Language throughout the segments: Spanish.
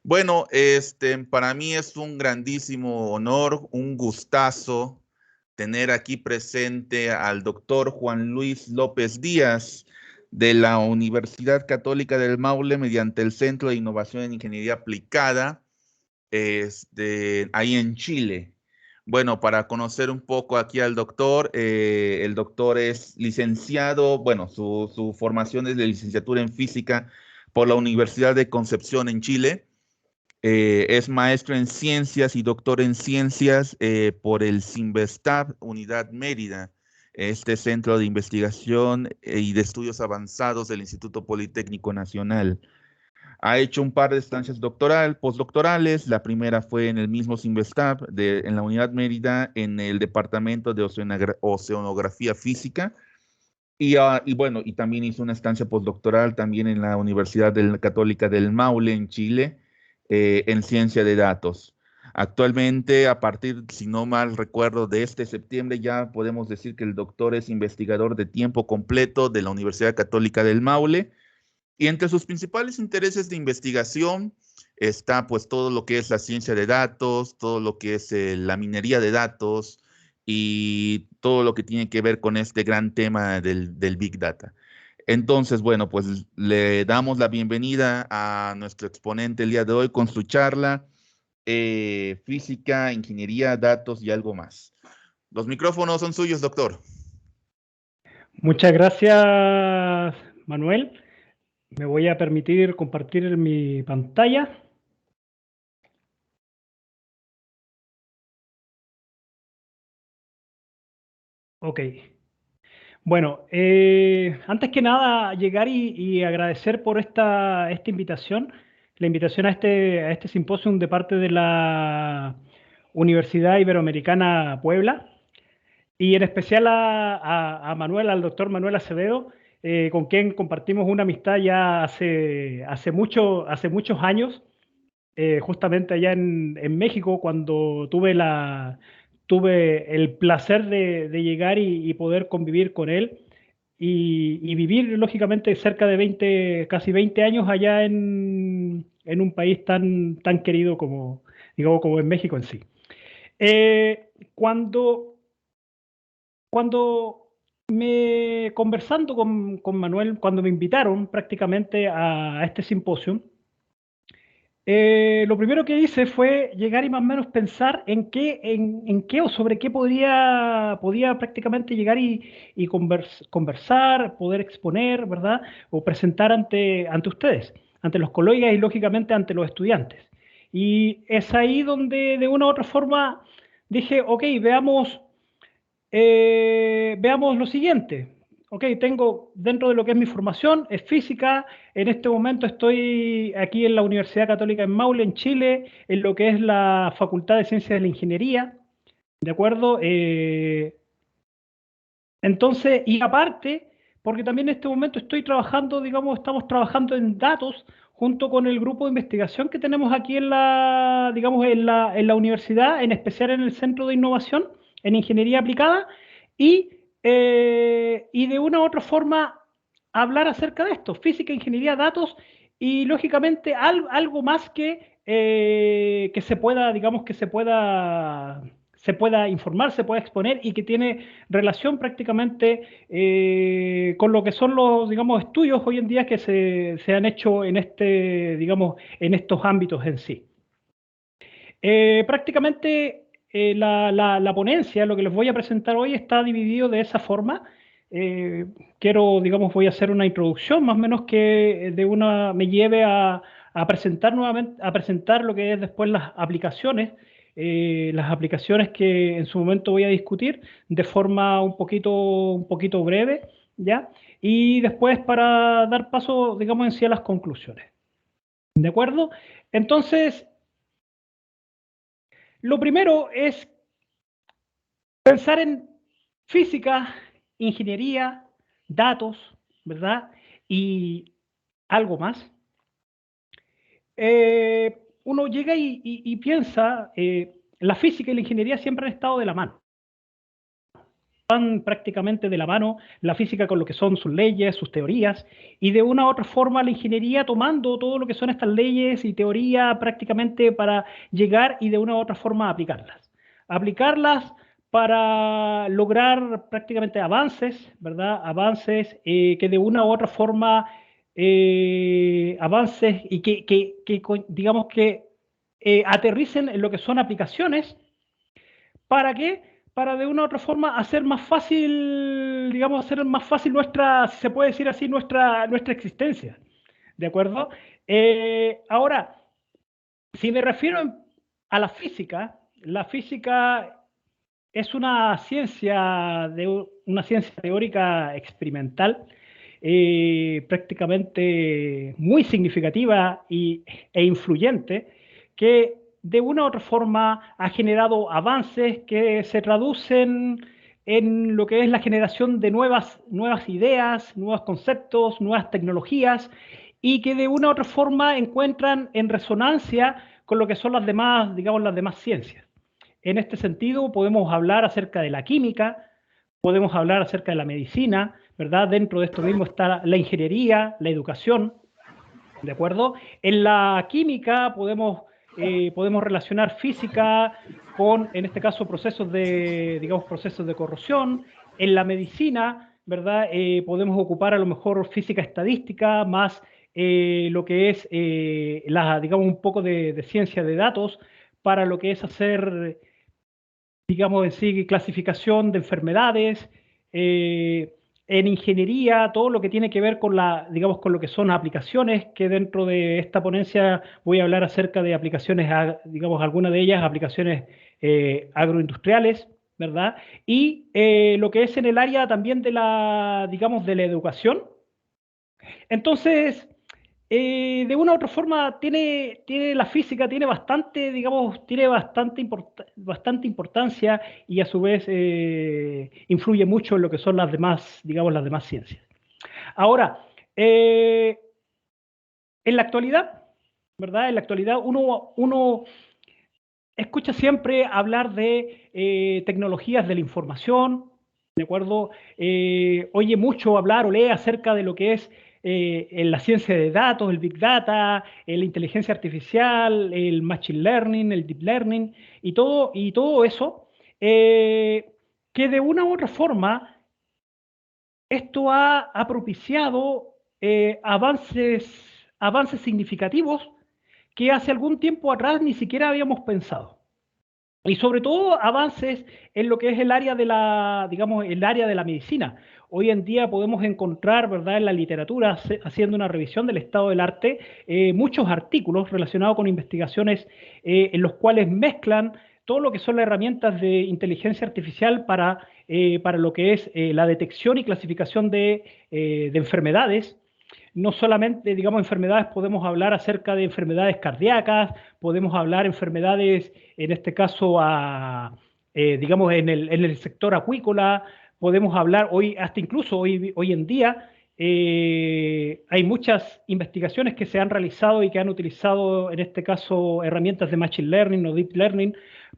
Bueno, para mí es un grandísimo honor, un gustazo tener aquí presente al doctor Juan Luis López Díaz de la Universidad Católica del Maule mediante el Centro de Innovación en Ingeniería Aplicada, ahí en Chile. Bueno, para conocer un poco aquí al doctor, el doctor es licenciado, bueno, su formación es de licenciatura en física por la Universidad de Concepción en Chile. Es maestro en ciencias y doctor en ciencias por el CINVESTAB, Unidad Mérida, este centro de investigación y de estudios avanzados del Instituto Politécnico Nacional. Ha hecho un par de estancias postdoctorales. La primera fue en el mismo CINVESTAB, en la Unidad Mérida, en el Departamento de Oceanografía Física. Y bueno, y también hizo una estancia postdoctoral también en la Católica del Maule, en Chile, en ciencia de datos. Actualmente, a partir, si no mal recuerdo, de este septiembre, ya podemos decir que el doctor es investigador de tiempo completo de la Universidad Católica del Maule. Y entre sus principales intereses de investigación está pues todo lo que es la ciencia de datos, todo lo que es la minería de datos y todo lo que tiene que ver con este gran tema del Big Data. Entonces, bueno, pues le damos la bienvenida a nuestro exponente el día de hoy con su charla, física, ingeniería, datos y algo más. Los micrófonos son suyos, doctor. Muchas gracias, Manuel. Me voy a permitir compartir mi pantalla. Ok. Bueno, antes que nada, llegar y agradecer por esta invitación, la invitación a este simposio de parte de la Universidad Iberoamericana Puebla, y en especial a Manuel, al doctor Manuel Acevedo, con quien compartimos una amistad ya hace muchos años, justamente allá en México, cuando tuve el placer de llegar y poder convivir con él y vivir, lógicamente, cerca de 20, casi 20 años allá en un país tan querido como, digamos, como en México en sí. Eh, cuando, cuando conversando con Manuel, cuando me invitaron prácticamente a este simposio, lo primero que hice fue llegar y más o menos pensar en qué o sobre qué podía prácticamente llegar y conversar, poder exponer, ¿verdad? O presentar ante ustedes, ante los colegas y lógicamente ante los estudiantes. Y es ahí donde de una u otra forma dije, ok, veamos lo siguiente. Ok, tengo dentro de lo que es mi formación, es física. En este momento estoy aquí en la Universidad Católica en Maule, en Chile, en lo que es la Facultad de Ciencias de la Ingeniería. ¿De acuerdo? Entonces, y aparte, porque también en este momento estoy trabajando, digamos, estamos trabajando en datos junto con el grupo de investigación que tenemos aquí digamos, en la universidad, en especial en el Centro de Innovación en Ingeniería Aplicada, y, y de una u otra forma hablar acerca de esto, física, ingeniería, datos, y lógicamente algo más que se pueda, digamos, se pueda informar, se pueda exponer y que tiene relación prácticamente con lo que son los, digamos, estudios hoy en día que se han hecho en digamos, en estos ámbitos en sí. Prácticamente la ponencia, lo que les voy a presentar hoy, está dividido de esa forma. Eh, digamos, voy a hacer una introducción más o menos que me lleve a presentar nuevamente, a presentar lo que es después las aplicaciones que en su momento voy a discutir de forma un poquito breve, ¿ya? Y después para dar paso, digamos, en sí a las conclusiones. ¿De acuerdo? Entonces, lo primero es pensar en física, ingeniería, datos, ¿verdad? Y algo más. Uno llega y piensa, la física y la ingeniería siempre han estado de la mano. van prácticamente de la mano, la física con lo que son sus leyes, sus teorías, y de una u otra forma la ingeniería tomando todo lo que son estas leyes y teoría prácticamente para llegar y de una u otra forma aplicarlas. Aplicarlas para lograr prácticamente avances, ¿verdad? Avances que de una u otra forma, avances y digamos que aterricen en lo que son aplicaciones. ¿Para qué? Para de una u otra forma hacer más fácil, digamos, hacer más fácil nuestra, si se puede decir así, nuestra existencia. ¿De acuerdo? Ahora, si me refiero a la física es una ciencia teórica experimental, prácticamente muy significativa e influyente, que de una u otra forma ha generado avances que se traducen en lo que es la generación de nuevas ideas, nuevos conceptos, nuevas tecnologías, y que de una u otra forma encuentran en resonancia con lo que son las demás, digamos, las demás ciencias. En este sentido, podemos hablar acerca de la química, podemos hablar acerca de la medicina, ¿verdad? Dentro de esto mismo está la ingeniería, la educación, ¿de acuerdo? En la química podemos relacionar física con, en este caso, digamos, procesos de corrosión. En la medicina, ¿verdad? Podemos ocupar a lo mejor física estadística más lo que es, digamos, un poco de ciencia de datos para lo que es hacer, digamos, en sí, clasificación de enfermedades, en ingeniería, todo lo que tiene que ver con digamos, con lo que son aplicaciones, que dentro de esta ponencia voy a hablar acerca de aplicaciones, digamos, algunas de ellas, aplicaciones agroindustriales, ¿verdad? Y lo que es en el área también digamos, de la educación. Entonces, de una u otra forma, tiene la física, tiene bastante, digamos, bastante importancia y a su vez influye mucho en lo que son las demás, digamos, las demás ciencias. Ahora, en la actualidad, ¿verdad? En la actualidad uno escucha siempre hablar de tecnologías de la información, ¿de acuerdo? Oye mucho hablar o lee acerca de lo que es en la ciencia de datos, el Big Data, la inteligencia artificial, el Machine Learning, el Deep Learning y todo eso, que de una u otra forma esto ha propiciado avances significativos que hace algún tiempo atrás ni siquiera habíamos pensado. Y sobre todo avances en lo que es el área digamos, el área de la medicina. Hoy en día podemos encontrar, ¿verdad?, en la literatura, haciendo una revisión del estado del arte, muchos artículos relacionados con investigaciones en los cuales mezclan todo lo que son las herramientas de inteligencia artificial para lo que es la detección y clasificación de enfermedades. No solamente, digamos, enfermedades, podemos hablar acerca de enfermedades cardíacas, podemos hablar enfermedades, en este caso, digamos, en el sector acuícola, podemos hablar hasta incluso hoy en día, hay muchas investigaciones que se han realizado y que han utilizado, en este caso, herramientas de Machine Learning o Deep Learning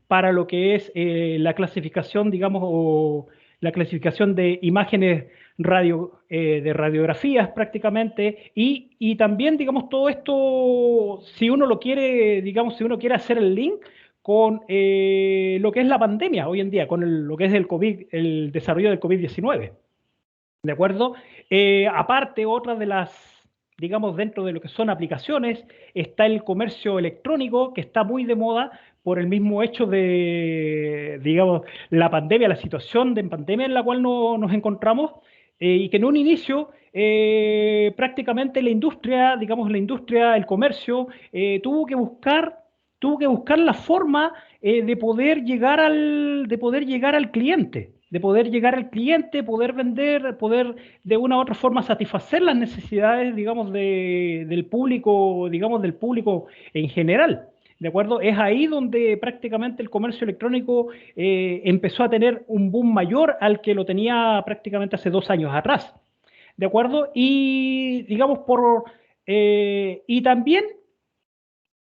para lo que es la clasificación, digamos, o la clasificación de imágenes de radiografías prácticamente, y también, digamos, todo esto, si uno lo quiere, digamos, si uno quiere hacer el link con lo que es la pandemia hoy en día, con lo que es el desarrollo del COVID-19. ¿De acuerdo? Aparte, otra de digamos, dentro de lo que son aplicaciones, está el comercio electrónico, que está muy de moda por el mismo hecho digamos, la pandemia, la situación de pandemia en la cual nos encontramos, y que en un inicio prácticamente la industria, digamos, el comercio, tuvo que buscar la forma de poder llegar al cliente, poder vender, poder de una u otra forma satisfacer las necesidades, digamos, del público, digamos, del público en general. ¿De acuerdo? Es ahí donde prácticamente el comercio electrónico empezó a tener un boom mayor al que lo tenía prácticamente hace 2 años atrás. ¿De acuerdo? Y digamos y también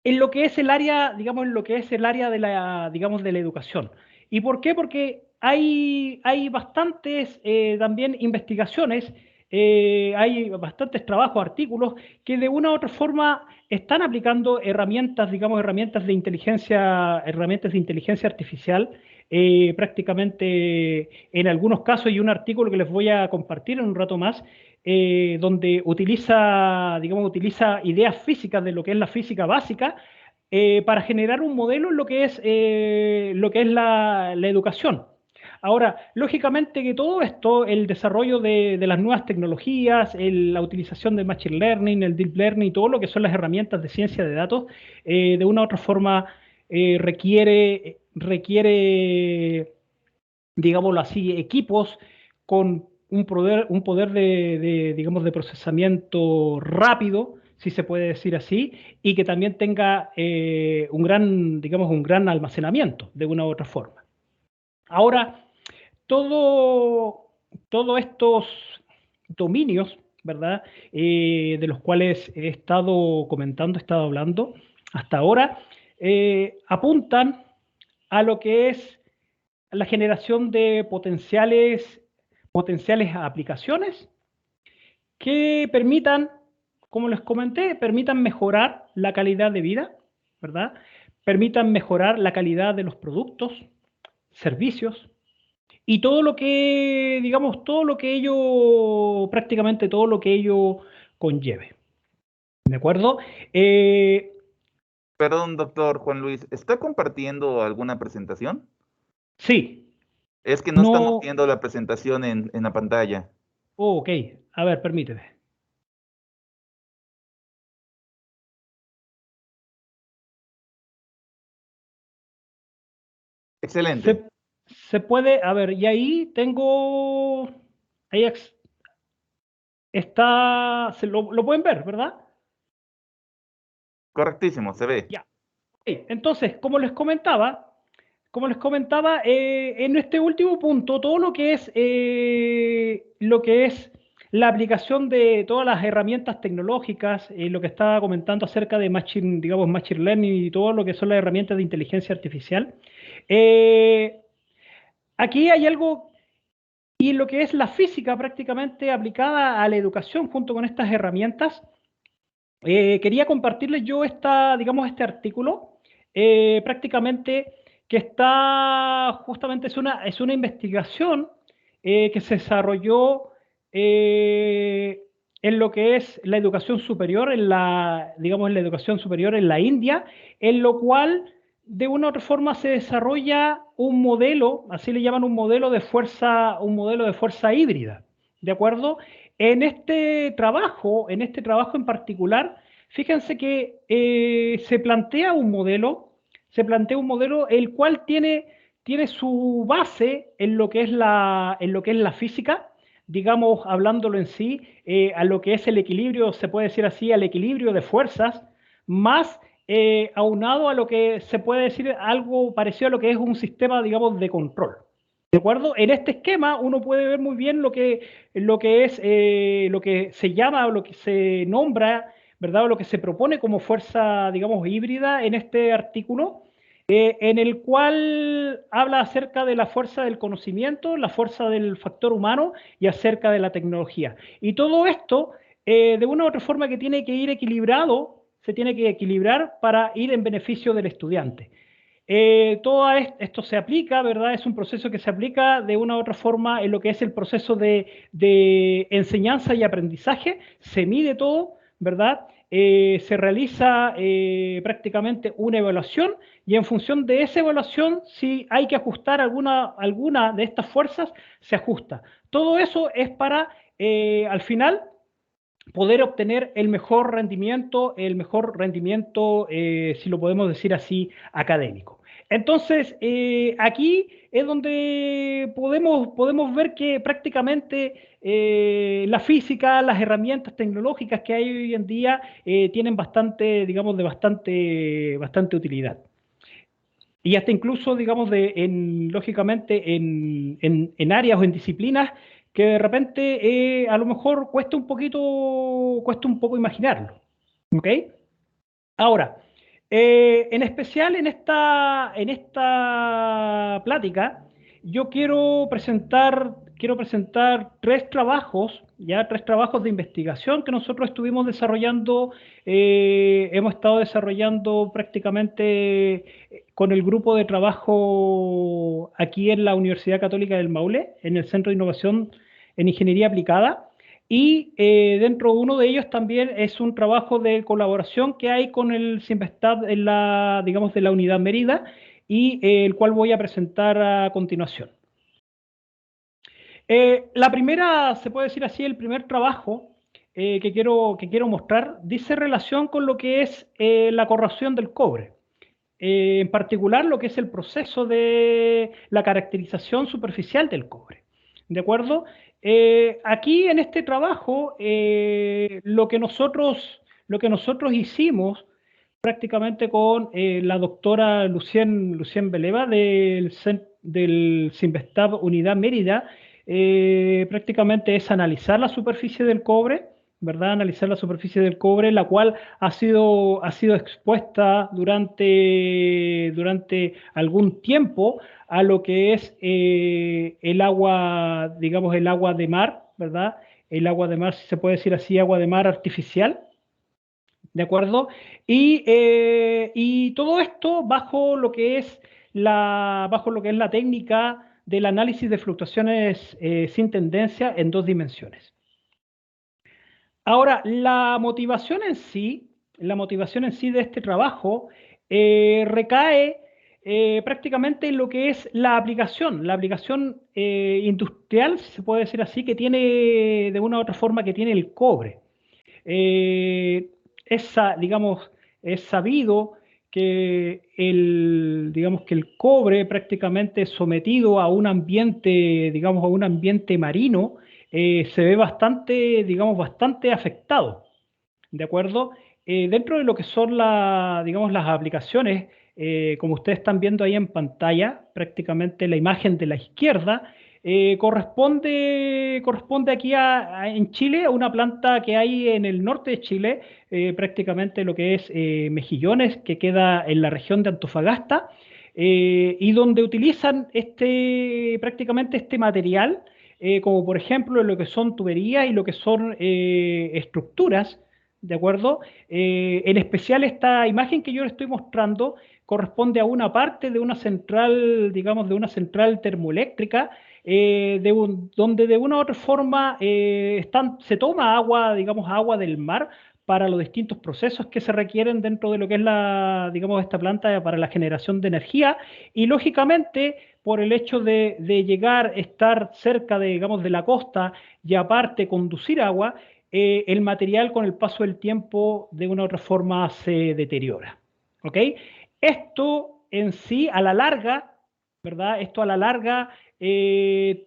en lo que es el área, digamos, en lo que es el área digamos, de la educación. ¿Y por qué? Porque hay bastantes también investigaciones, hay bastantes trabajos, artículos que de una u otra forma están aplicando herramientas, digamos, herramientas de inteligencia artificial, prácticamente en algunos casos, y un artículo que les voy a compartir en un rato más, donde utiliza, digamos, utiliza ideas físicas de lo que es la física básica para generar un modelo en lo que es la educación. Ahora, lógicamente que todo esto, el desarrollo de las nuevas tecnologías, la utilización del Machine Learning, el Deep Learning y todo lo que son las herramientas de ciencia de datos, de una u otra forma requiere, digámoslo así, equipos con un poder digamos, de procesamiento rápido, si se puede decir así, y que también tenga un gran, digamos, un gran almacenamiento de una u otra forma. Ahora, todo, todos estos dominios, ¿verdad? De los cuales he estado comentando, he estado hablando hasta ahora, apuntan a lo que es la generación de potenciales aplicaciones que permitan, como les comenté, permitan mejorar la calidad de vida, ¿verdad? Permitan mejorar la calidad de los productos, servicios y todo lo que, digamos, todo lo que ello, prácticamente todo lo que ello conlleve. ¿De acuerdo? Perdón, doctor Juan Luis, ¿está compartiendo alguna presentación? Sí, Es que no estamos no. viendo la presentación en la pantalla. Oh, ok, a ver, permíteme. Excelente. Se, se puede, a ver, y ahí tengo, ahí está, lo pueden ver, ¿verdad? Correctísimo, se ve. Ya. Ok, entonces, como les comentaba, en este último punto, todo lo que es la aplicación de todas las herramientas tecnológicas, lo que estaba comentando acerca de machine, digamos, machine learning y todo lo que son las herramientas de inteligencia artificial, eh, aquí hay algo. Y lo que es la física prácticamente aplicada a la educación junto con estas herramientas, quería compartirles yo digamos, este artículo, prácticamente que está justamente, es una investigación que se desarrolló en lo que es la educación superior, digamos, en la educación superior en la India, en lo cual de una u otra forma se desarrolla un modelo, así le llaman un modelo de fuerza híbrida, ¿de acuerdo? En este trabajo en particular, fíjense que se plantea un modelo el cual tiene su base en lo que es en lo que es la física, digamos, hablándolo en sí, a lo que es el equilibrio, se puede decir así, al equilibrio de fuerzas, más aunado a lo que se puede decir algo parecido a lo que es un sistema, digamos, de control. ¿De acuerdo? En este esquema uno puede ver muy bien lo que es, lo que se llama o lo que se nombra, ¿verdad? O lo que se propone como fuerza, digamos, híbrida en este artículo, en el cual habla acerca de la fuerza del conocimiento, la fuerza del factor humano y acerca de la tecnología. Y todo esto, de una u otra forma que tiene que ir equilibrado, se tiene que equilibrar para ir en beneficio del estudiante. Todo esto se aplica, ¿verdad? Es un proceso que se aplica de una u otra forma en lo que es el proceso de enseñanza y aprendizaje, se mide todo, ¿verdad? Se realiza prácticamente una evaluación y en función de esa evaluación, si hay que ajustar alguna de estas fuerzas, se ajusta. Todo eso es para, al final, poder obtener el mejor rendimiento, si lo podemos decir así, académico. Entonces, aquí es donde podemos ver que prácticamente la física, las herramientas tecnológicas que hay hoy en día tienen bastante, digamos, bastante utilidad. Y hasta incluso, digamos, lógicamente en áreas o en disciplinas que de repente a lo mejor cuesta un poco imaginarlo. ¿Ok? Ahora, en especial en esta plática, yo quiero presentar tres trabajos de investigación que nosotros estuvimos desarrollando, hemos estado desarrollando prácticamente con el grupo de trabajo aquí en la Universidad Católica del Maule, en el Centro de Innovación en Ingeniería Aplicada. Y dentro de uno de ellos también es un trabajo de colaboración que hay con el CIMBESTAB en la, digamos, de la Unidad Mérida, y el cual voy a presentar a continuación. La primera, se puede decir así, el primer trabajo que quiero mostrar dice relación con lo que es la corrosión del cobre. En particular, lo que es el proceso de la caracterización superficial del cobre. ¿De acuerdo? Aquí en este trabajo, lo que nosotros hicimos prácticamente con la doctora Lucien Beleva del CIMBESTAB Unidad Mérida, prácticamente es analizar la superficie del cobre, ¿verdad? Analizar la superficie del cobre, la cual ha sido expuesta durante algún tiempo a lo que es el agua, digamos, el agua de mar, ¿verdad? El agua de mar, si se puede decir así, agua de mar artificial. ¿De acuerdo? Y todo esto bajo lo que es la técnica del análisis de fluctuaciones sin tendencia en dos dimensiones. Ahora, la motivación en sí de este trabajo recae prácticamente en lo que es la aplicación industrial, si se puede decir así, que tiene de una u otra forma que tiene el cobre. Eh, digamos, es sabido digamos que el cobre prácticamente sometido a un ambiente, digamos, a un ambiente marino, se ve bastante, digamos, bastante afectado. ¿De acuerdo? Dentro de lo que son digamos, las aplicaciones, como ustedes están viendo ahí en pantalla, prácticamente la imagen de la izquierda, corresponde aquí en Chile a una planta que hay en el norte de Chile, prácticamente lo que es Mejillones, que queda en la región de Antofagasta, y donde utilizan prácticamente este material, como por ejemplo lo que son tuberías y lo que son estructuras. ¿De acuerdo? En especial esta imagen que yo le estoy mostrando corresponde a una parte de una central, digamos, de una central termoeléctrica, donde de una u otra forma se toma agua, digamos, agua del mar para los distintos procesos que se requieren dentro de lo que es digamos, esta planta para la generación de energía, y lógicamente por el hecho de estar cerca digamos, de la costa, y aparte conducir agua, el material con el paso del tiempo de una u otra forma se deteriora. ¿Ok? Esto en sí, a la larga, ¿verdad? Esto a la larga se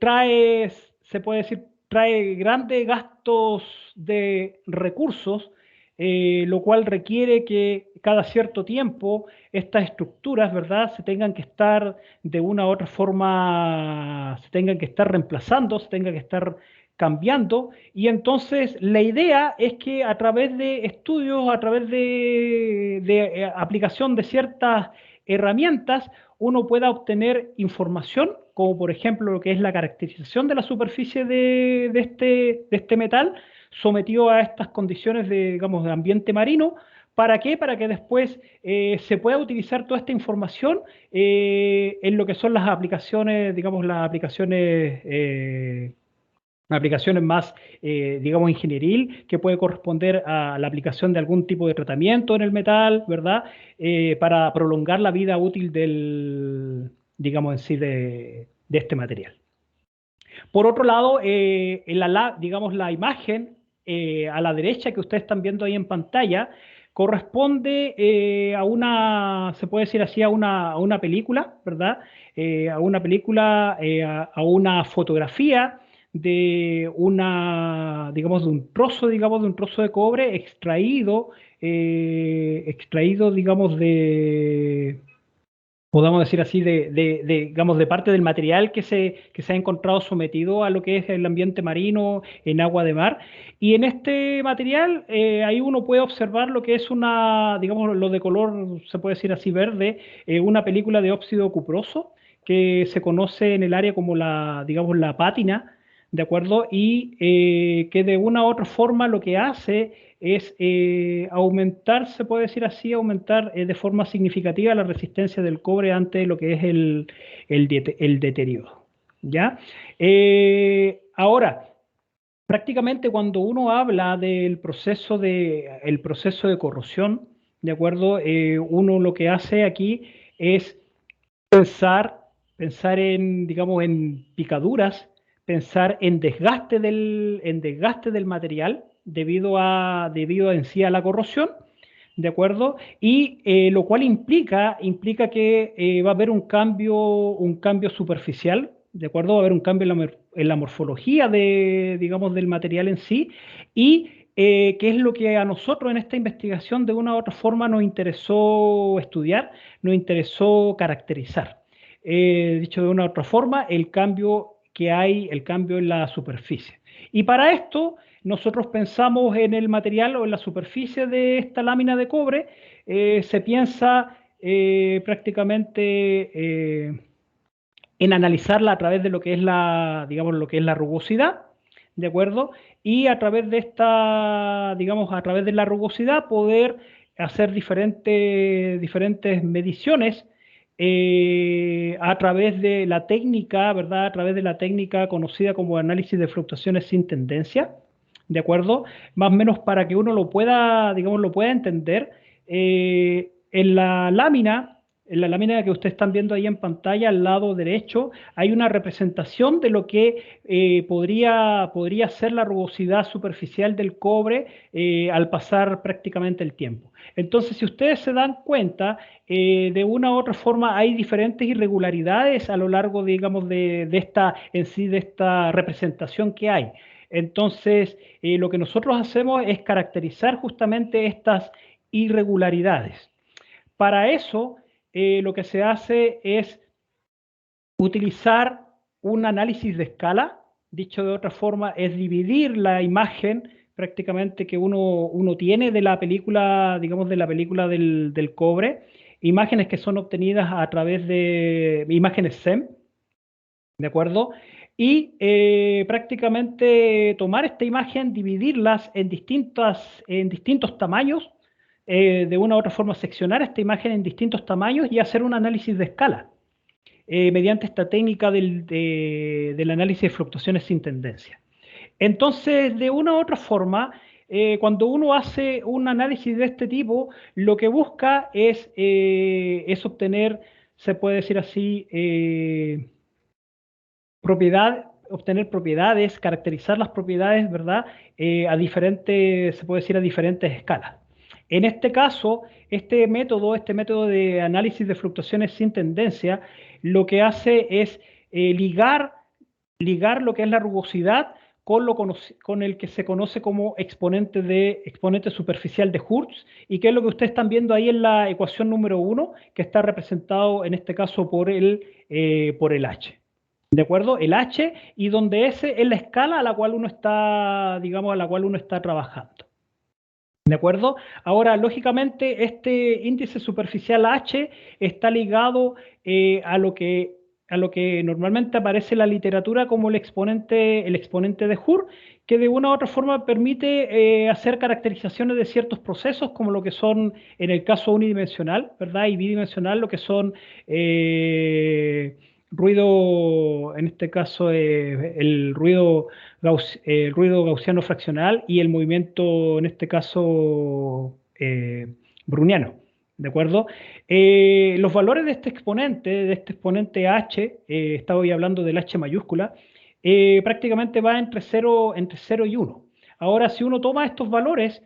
puede decir, trae grandes gastos de recursos, lo cual requiere que cada cierto tiempo estas estructuras, ¿verdad?, se tengan que estar de una u otra forma, se tengan que estar reemplazando, se tengan que estar cambiando. Y entonces la idea es que a través de estudios, a través de aplicación de ciertas herramientas, uno pueda obtener información, como por ejemplo lo que es la caracterización de la superficie de este metal, sometido a estas condiciones digamos, de ambiente marino. ¿Para qué? Para que después se pueda utilizar toda esta información en lo que son las aplicaciones, digamos, las aplicaciones más, digamos, ingenieril, que puede corresponder a la aplicación de algún tipo de tratamiento en el metal, ¿verdad? Para prolongar la vida útil digamos, en sí, de este material. Por otro lado, digamos, la imagen a la derecha que ustedes están viendo ahí en pantalla corresponde se puede decir así, a una película, ¿verdad? A una película, a una fotografía digamos, de un trozo de cobre extraído, digamos, podamos decir así, digamos, de parte del material que se ha encontrado sometido a lo que es el ambiente marino en agua de mar. Y en este material, ahí uno puede observar lo que es digamos, lo de color, se puede decir así, verde, una película de óxido cuproso, que se conoce en el área como la, digamos, la pátina, ¿de acuerdo? Y que de una u otra forma lo que hace es aumentar, se puede decir así, aumentar de forma significativa la resistencia del cobre ante lo que es el deterioro, ¿ya? Ahora, prácticamente cuando uno habla del el proceso de corrosión, ¿de acuerdo? Uno lo que hace aquí es pensar, pensar en, digamos, en picaduras, pensar en desgaste del material debido en sí a la corrosión, ¿de acuerdo? Y lo cual implica que va a haber un cambio superficial, ¿de acuerdo? Va a haber un cambio en la morfología de, digamos, del material en sí y que es lo que a nosotros en esta investigación de una u otra forma nos interesó estudiar, nos interesó caracterizar. Dicho de una u otra forma, el cambio que hay, el cambio en la superficie. Y para esto nosotros pensamos en el material o en la superficie de esta lámina de cobre, se piensa prácticamente en analizarla a través de lo que es la, digamos, lo que es la rugosidad, ¿de acuerdo? Y a través de esta, digamos, a través de la rugosidad poder hacer diferentes mediciones a través de la técnica, ¿verdad? A través de la técnica conocida como análisis de fluctuaciones sin tendencia, ¿de acuerdo? Más o menos para que uno lo pueda, digamos, lo pueda entender. En la lámina, en la lámina que ustedes están viendo ahí en pantalla, al lado derecho, hay una representación de lo que podría ser la rugosidad superficial del cobre al pasar prácticamente el tiempo. Entonces, si ustedes se dan cuenta, de una u otra forma hay diferentes irregularidades a lo largo, digamos, de esta, en sí, de esta representación que hay. Entonces, lo que nosotros hacemos es caracterizar justamente estas irregularidades. Para eso, lo que se hace es utilizar un análisis de escala. Dicho de otra forma, es dividir la imagen prácticamente que uno tiene de la película, digamos, de la película del cobre, imágenes que son obtenidas a través de imágenes SEM, ¿de acuerdo? Y prácticamente tomar esta imagen, dividirlas en distintos tamaños, de una u otra forma seccionar esta imagen en distintos tamaños y hacer un análisis de escala mediante esta técnica del análisis de fluctuaciones sin tendencia. Entonces, de una u otra forma, cuando uno hace un análisis de este tipo, lo que busca es obtener, se puede decir así, obtener propiedades, caracterizar las propiedades, ¿verdad? A diferentes, se puede decir, a diferentes escalas. En este caso, este método de análisis de fluctuaciones sin tendencia, lo que hace es ligar lo que es la rugosidad con el que se conoce como exponente superficial de Hertz, y que es lo que ustedes están viendo ahí en la ecuación número 1, que está representado en este caso por el H. ¿De acuerdo? El H, y donde S es la escala a la cual uno está, digamos, a la cual uno está trabajando. ¿De acuerdo? Ahora, lógicamente, este índice superficial H está ligado a lo que normalmente aparece en la literatura como el exponente de Hur, que de una u otra forma permite hacer caracterizaciones de ciertos procesos, como lo que son, en el caso unidimensional, ¿verdad? Y bidimensional, lo que son ruido, en este caso, el ruido gaussiano fraccional y el movimiento, en este caso, browniano, ¿de acuerdo? Los valores de este exponente H, estaba hoy hablando del H mayúscula, prácticamente va entre 0 y 1. Ahora, si uno toma estos valores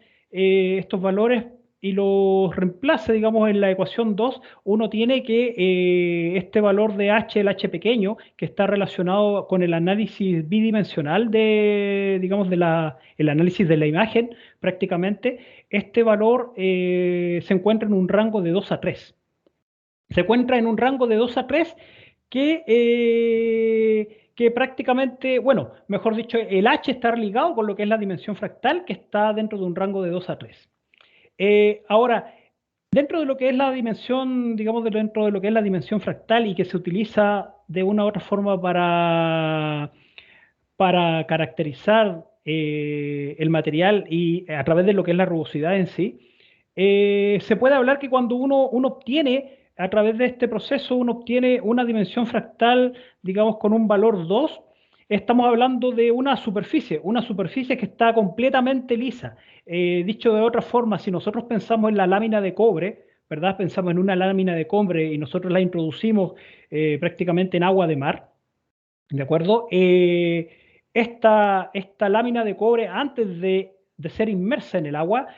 y los reemplaza, digamos, en la ecuación 2, uno tiene que este valor de h, el h pequeño, que está relacionado con el análisis bidimensional digamos, el análisis de la imagen, prácticamente, este valor se encuentra en un rango de 2 a 3. Se encuentra en un rango de 2 a 3 que prácticamente, bueno, mejor dicho, el h está ligado con lo que es la dimensión fractal, que está dentro de un rango de 2 a 3. Ahora, Dentro de lo que es la dimensión, digamos, dentro de lo que es la dimensión fractal y que se utiliza de una u otra forma para caracterizar el material y a través de lo que es la rugosidad en sí, se puede hablar que cuando uno obtiene, a través de este proceso, uno obtiene una dimensión fractal, digamos, con un valor 2. Estamos hablando de una superficie que está completamente lisa. Dicho de otra forma, si nosotros pensamos en la lámina de cobre, ¿verdad? Pensamos en una lámina de cobre y nosotros la introducimos prácticamente en agua de mar, ¿de acuerdo? Esta lámina de cobre, antes de ser inmersa en el agua,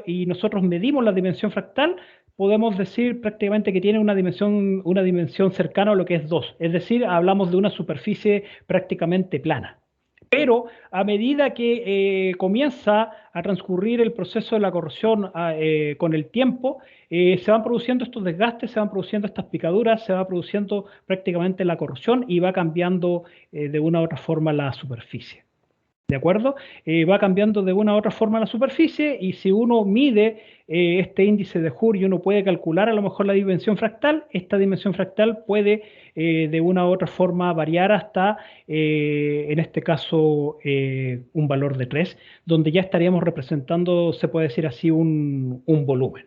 y nosotros medimos la dimensión fractal, podemos decir prácticamente que tiene una dimensión cercana a lo que es 2. Es decir, hablamos de una superficie prácticamente plana. Pero a medida que comienza a transcurrir el proceso de la corrosión con el tiempo, se van produciendo estos desgastes, se van produciendo estas picaduras, se va produciendo prácticamente la corrosión y va cambiando de una u otra forma la superficie. ¿De acuerdo? Va cambiando de una u otra forma la superficie y si uno mide este índice de Hur y uno puede calcular a lo mejor la dimensión fractal, esta dimensión fractal puede de una u otra forma variar hasta, en este caso, un valor de 3, donde ya estaríamos representando, se puede decir así, un volumen.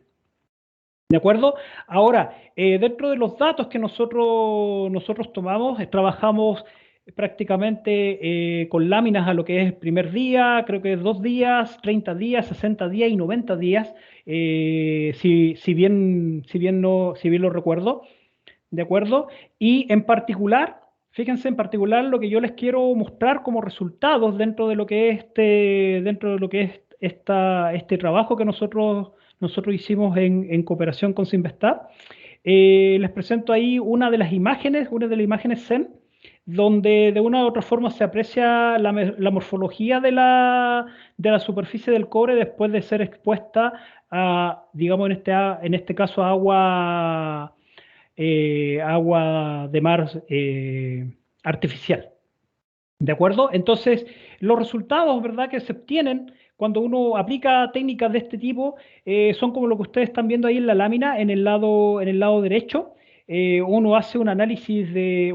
¿De acuerdo? Ahora, dentro de los datos que nosotros tomamos, trabajamos prácticamente con láminas a lo que es el primer día, creo que es 2 días, 30 días, 60 días y 90 días, si bien lo recuerdo, ¿de acuerdo? Y en particular, fíjense en particular lo que yo les quiero mostrar como resultados dentro de lo que es este trabajo que nosotros hicimos en cooperación con Sinvestab. Les presento ahí una de las imágenes Zen, donde de una u otra forma se aprecia la morfología de la superficie del cobre después de ser expuesta a, digamos, en este caso, a agua de mar artificial. ¿De acuerdo? Entonces, los resultados, ¿verdad?, que se obtienen cuando uno aplica técnicas de este tipo son como lo que ustedes están viendo ahí en la lámina, en el lado derecho. Uno hace un análisis de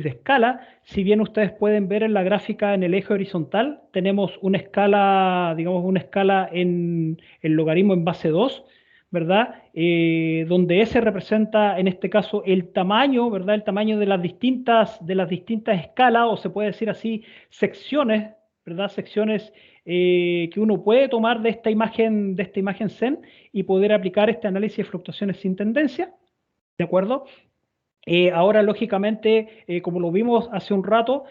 escala. Si bien ustedes pueden ver en la gráfica en el eje horizontal, tenemos una escala, digamos, una escala en logaritmo en base 2, ¿verdad? Donde S representa en este caso el tamaño, ¿verdad? El tamaño de las distintas escalas, o se puede decir así, secciones, ¿verdad? Secciones que uno puede tomar de esta imagen Zen y poder aplicar este análisis de fluctuaciones sin tendencia, ¿de acuerdo? Ahora, lógicamente, como lo vimos hace un rato,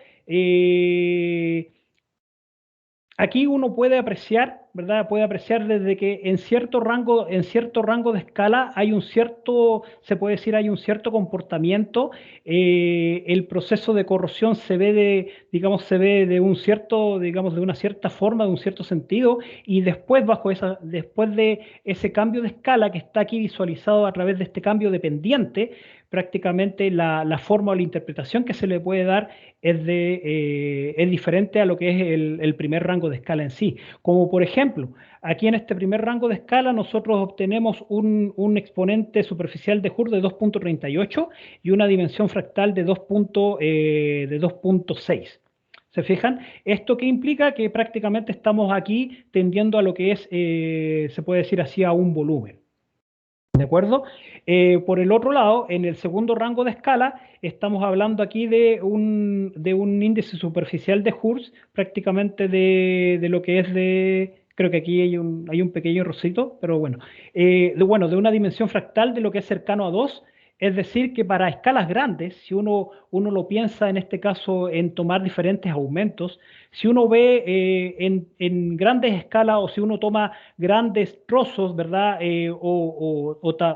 aquí uno puede apreciar, ¿verdad? Puede apreciar desde que en cierto rango de escala hay un cierto, se puede decir, hay un cierto comportamiento. El proceso de corrosión digamos, se ve de un cierto, digamos, de una cierta forma, de un cierto sentido, y después, después de ese cambio de escala que está aquí visualizado a través de este cambio de pendiente, prácticamente la forma o la interpretación que se le puede dar es diferente a lo que es el primer rango de escala en sí. Como por ejemplo, aquí en este primer rango de escala nosotros obtenemos un exponente superficial de Hur de 2.38 y una dimensión fractal de 2.6. ¿Se fijan? ¿Esto qué implica? Que prácticamente estamos aquí tendiendo a lo que es, se puede decir así, a un volumen. ¿De acuerdo? Por el otro lado, en el segundo rango de escala, estamos hablando aquí de un índice superficial de Hurst, prácticamente de lo que es creo que aquí hay un pequeño rosito, pero bueno, de una dimensión fractal de lo que es cercano a 2. Es decir, que para escalas grandes, si uno lo piensa en este caso en tomar diferentes aumentos, si uno ve en grandes escalas o si uno toma grandes trozos, ¿verdad?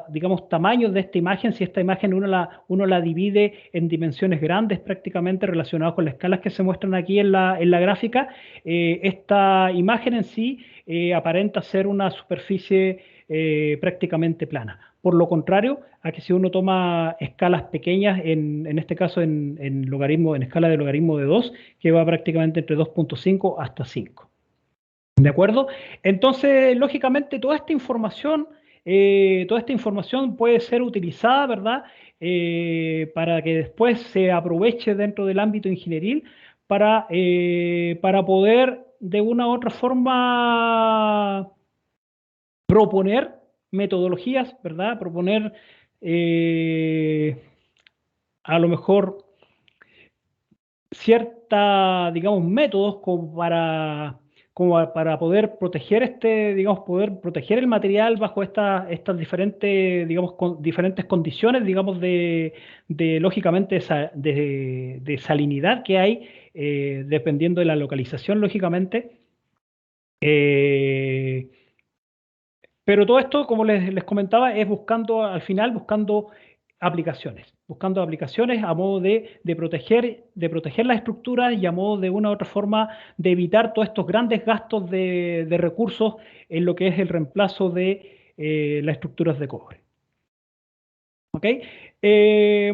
Digamos, tamaños de esta imagen, si esta imagen uno la divide en dimensiones grandes prácticamente relacionadas con las escalas que se muestran aquí en la gráfica, esta imagen en sí aparenta ser una superficie prácticamente plana. Por lo contrario, a que si uno toma escalas pequeñas, en este caso en escala de logaritmo de 2, que va prácticamente entre 2.5 hasta 5. ¿De acuerdo? Entonces, lógicamente, toda esta información toda esta información puede ser utilizada, ¿verdad? Para que después se aproveche dentro del ámbito ingenieril para poder de una u otra forma proponer metodologías, ¿verdad? Proponer eh, a lo mejor cierta, digamos, métodos como para poder proteger digamos, poder proteger el material bajo estas diferentes, digamos, diferentes condiciones, digamos, lógicamente, de salinidad que hay, dependiendo de la localización, lógicamente. Eh, pero todo esto, como les comentaba, es buscando, al final, buscando aplicaciones a modo de proteger las estructuras y a modo de una u otra forma de evitar todos estos grandes gastos de recursos en lo que es el reemplazo de las estructuras de cobre. ¿Ok?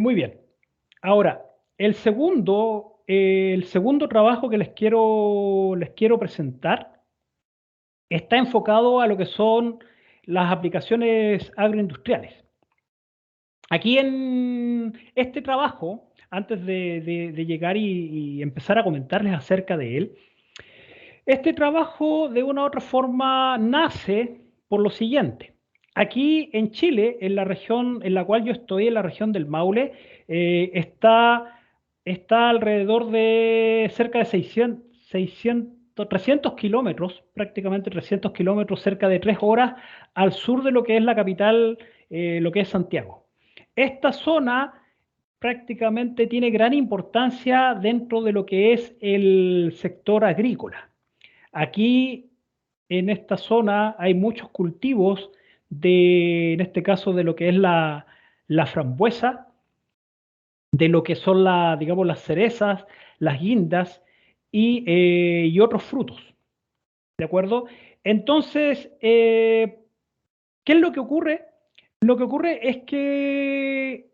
Muy bien. Ahora, el segundo trabajo que les quiero presentar está enfocado a lo que son las aplicaciones agroindustriales. Aquí en este trabajo, antes de llegar y empezar a comentarles acerca de él, este trabajo de una u otra forma nace por lo siguiente. Aquí en Chile, en la región en la cual yo estoy, en la región del Maule, está alrededor de cerca de 300 kilómetros, prácticamente 300 kilómetros, cerca de 3 horas al sur de lo que es la capital, lo que es Santiago. Esta zona prácticamente tiene gran importancia dentro de lo que es el sector agrícola. Aquí en esta zona hay muchos cultivos en este caso, de lo que es la frambuesa, de lo que son digamos, las cerezas, las guindas y otros frutos. ¿De acuerdo? Entonces, ¿qué es lo que ocurre? Lo que ocurre es que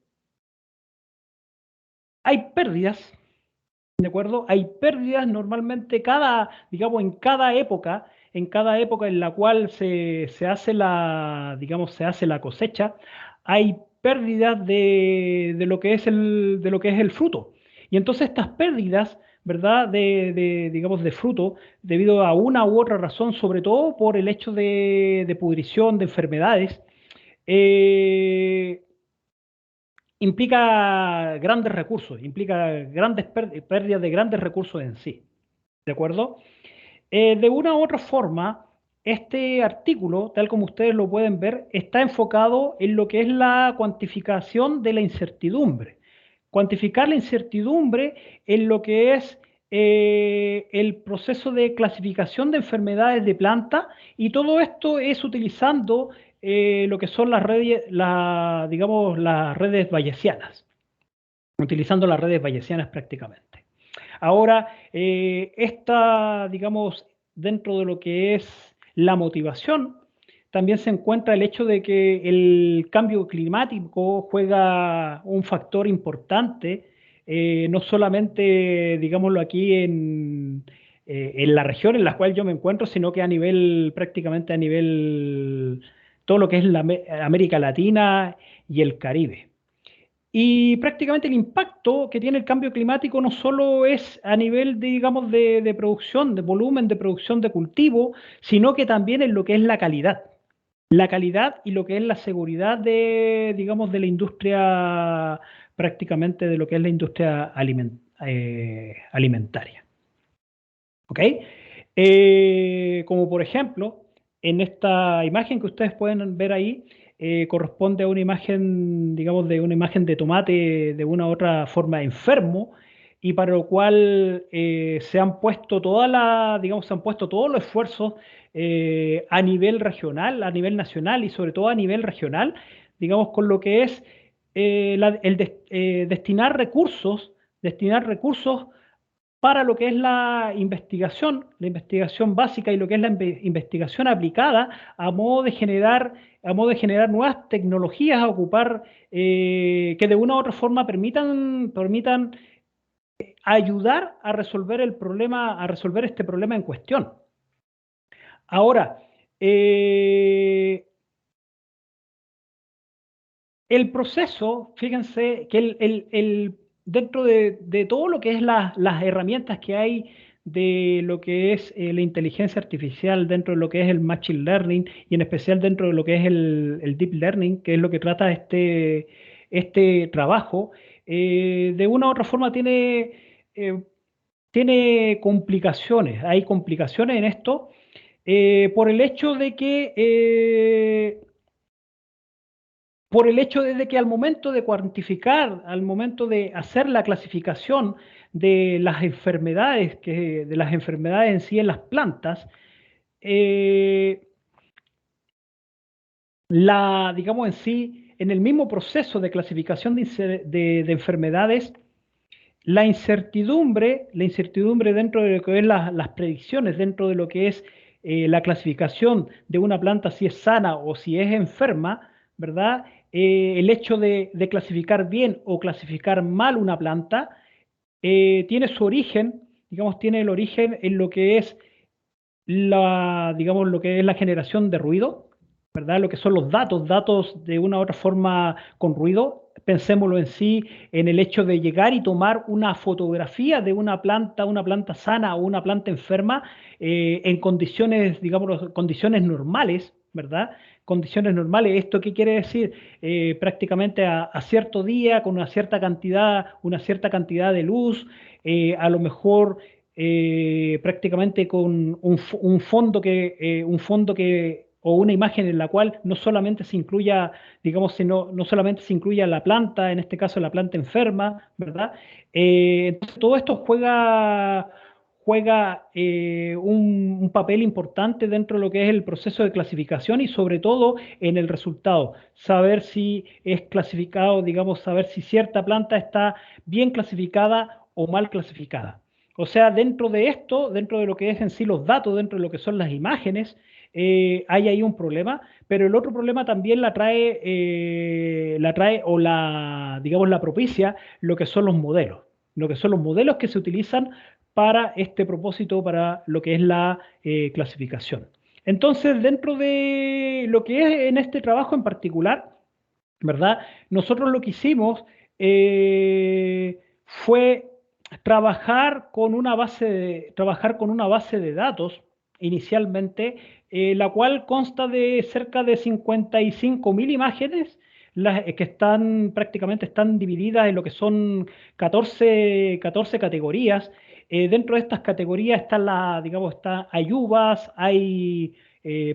hay pérdidas. ¿De acuerdo? Hay pérdidas normalmente digamos, en cada época en la cual se hace digamos, se hace la cosecha, hay pérdidas de lo que es el fruto. Y entonces estas pérdidas, ¿verdad? Digamos, de fruto, debido a una u otra razón, sobre todo por el hecho de pudrición, de enfermedades, eh, implica grandes recursos, implica grandes pérdidas de grandes recursos en sí. ¿De acuerdo? De una u otra forma, este artículo, tal como ustedes lo pueden ver, está enfocado en lo que es la cuantificación de la incertidumbre. Cuantificar la incertidumbre en lo que es el proceso de clasificación de enfermedades de planta, y todo esto es utilizando lo que son las redes, digamos, las redes bayesianas, utilizando las redes bayesianas prácticamente. Ahora, digamos, dentro de lo que es la motivación, también se encuentra el hecho de que el cambio climático juega un factor importante, no solamente, digámoslo aquí, en la región en la cual yo me encuentro, sino que prácticamente a nivel, todo lo que es América Latina y el Caribe. Y prácticamente el impacto que tiene el cambio climático no solo es a nivel, digamos, de producción, de volumen de producción de cultivo, sino que también en lo que es la calidad. La calidad y lo que es la seguridad digamos, de la industria, prácticamente de lo que es la industria alimentaria. ¿Ok? Como por ejemplo, en esta imagen que ustedes pueden ver ahí, corresponde a una imagen, digamos, de una imagen de tomate de una u otra forma enfermo, y para lo cual digamos, se han puesto todos los esfuerzos a nivel regional, a nivel nacional y sobre todo a nivel regional, digamos, con lo que es destinar recursos para lo que es la investigación básica y lo que es la investigación aplicada a modo de generar nuevas tecnologías a ocupar, que de una u otra forma permitan ayudar a resolver este problema en cuestión. Ahora, el proceso, fíjense que dentro de todo lo que es las herramientas que hay de lo que es la inteligencia artificial, dentro de lo que es el machine learning y en especial dentro de lo que es el deep learning, que es lo que trata este trabajo, de una u otra forma eh, tiene complicaciones. Hay complicaciones en esto por el hecho de que al momento de cuantificar, al momento de hacer la clasificación de las enfermedades, de las enfermedades en sí en las plantas, eh, digamos en sí, en el mismo proceso de clasificación de enfermedades, la incertidumbre dentro de lo que es las predicciones, dentro de lo que es la clasificación de una planta si es sana o si es enferma, ¿verdad? El hecho de clasificar bien o clasificar mal una planta tiene su origen, digamos, tiene el origen en lo que es digamos, lo que es la generación de ruido, ¿verdad? Lo que son los datos, datos de una u otra forma con ruido. Pensémoslo en sí, en el hecho de llegar y tomar una fotografía de una planta sana o una planta enferma en condiciones, digamos, condiciones normales, ¿verdad? Condiciones normales. ¿Esto qué quiere decir? Prácticamente a cierto día, con una cierta cantidad de luz, a lo mejor prácticamente con un fondo o una imagen en la cual no solamente se incluya, digamos, no solamente se incluya la planta, en este caso la planta enferma, ¿verdad? Entonces, todo esto juega un papel importante dentro de lo que es el proceso de clasificación y sobre todo en el resultado. Saber si es clasificado, digamos, saber si cierta planta está bien clasificada o mal clasificada. O sea, dentro de esto, dentro de lo que es en sí los datos, dentro de lo que son las imágenes, hay ahí un problema, pero el otro problema también la trae o digamos, la propicia lo que son los modelos, lo que son los modelos que se utilizan para este propósito, para lo que es la clasificación. Entonces, dentro de lo que es en este trabajo en particular, ¿verdad? Nosotros lo que hicimos fue trabajar con una base de datos inicialmente, la cual consta de cerca de 55.000 imágenes, que prácticamente están divididas en lo que son 14 categorías. Dentro de estas categorías digamos, hay uvas,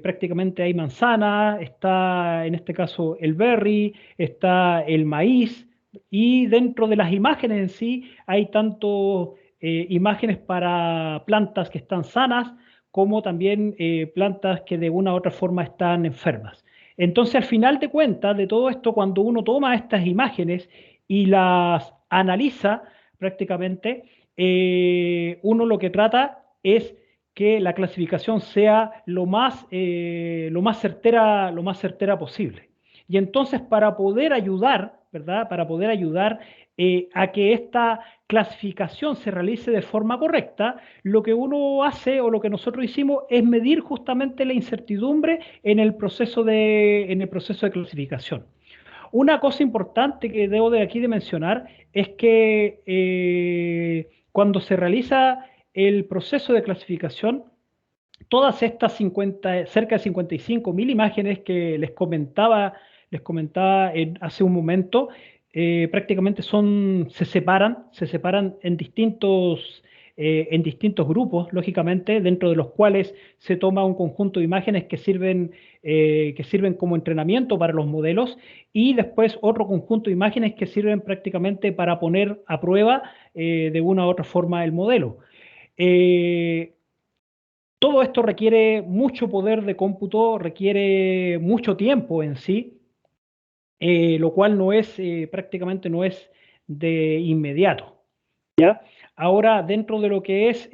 prácticamente hay manzana, está en este caso el berry, está el maíz, y dentro de las imágenes en sí hay tanto imágenes para plantas que están sanas como también plantas que de una u otra forma están enfermas. Entonces, al final de cuentas, de todo esto, cuando uno toma estas imágenes y las analiza prácticamente, uno lo que trata es que la clasificación sea lo más certera posible. Y entonces para poder ayudar, ¿verdad? Para poder ayudar a que esta clasificación se realice de forma correcta, lo que uno hace o lo que nosotros hicimos es medir justamente la incertidumbre en el proceso de clasificación. Una cosa importante que debo de aquí de mencionar es que cuando se realiza el proceso de clasificación, todas estas cerca de 55.000 imágenes que les comentaba hace un momento, prácticamente se separan en distintos grupos, lógicamente, dentro de los cuales se toma un conjunto de imágenes que sirven como entrenamiento para los modelos y después otro conjunto de imágenes que sirven prácticamente para poner a prueba de una u otra forma el modelo. Todo esto requiere mucho poder de cómputo, requiere mucho tiempo en sí, lo cual prácticamente no es de inmediato. ¿Ya? Ahora, dentro de lo que es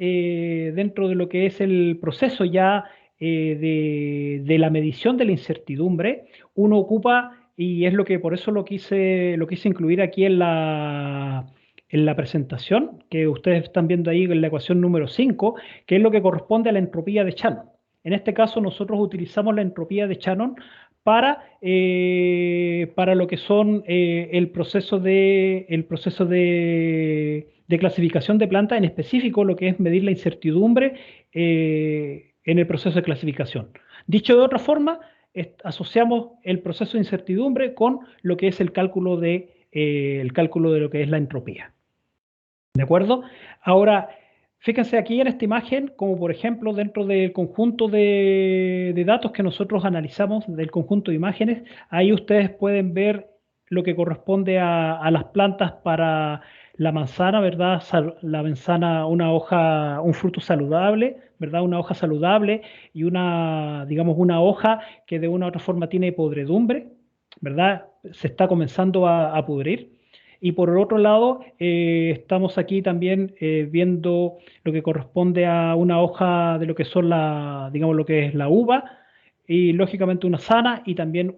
el proceso ya de la medición de la incertidumbre, uno ocupa, y es por eso lo quise incluir aquí en la presentación, que ustedes están viendo ahí en la ecuación número 5, que es lo que corresponde a la entropía de Shannon. En este caso, nosotros utilizamos la entropía de Shannon para para lo que son el proceso de clasificación de plantas, en específico lo que es medir la incertidumbre en el proceso de clasificación. Dicho de otra forma, asociamos el proceso de incertidumbre con lo que es el cálculo de lo que es la entropía. ¿De acuerdo? Ahora, fíjense aquí en esta imagen, como por ejemplo dentro del conjunto de datos que nosotros analizamos, del conjunto de imágenes, ahí ustedes pueden ver lo que corresponde a las plantas para la manzana, ¿verdad? La manzana, una hoja, un fruto saludable, ¿verdad? Una hoja saludable y digamos, una hoja que de una u otra forma tiene podredumbre, ¿verdad? Se está comenzando a pudrir. Y por otro lado, estamos aquí también viendo lo que corresponde a una hoja de lo que son digamos, lo que es la uva, y lógicamente una sana y también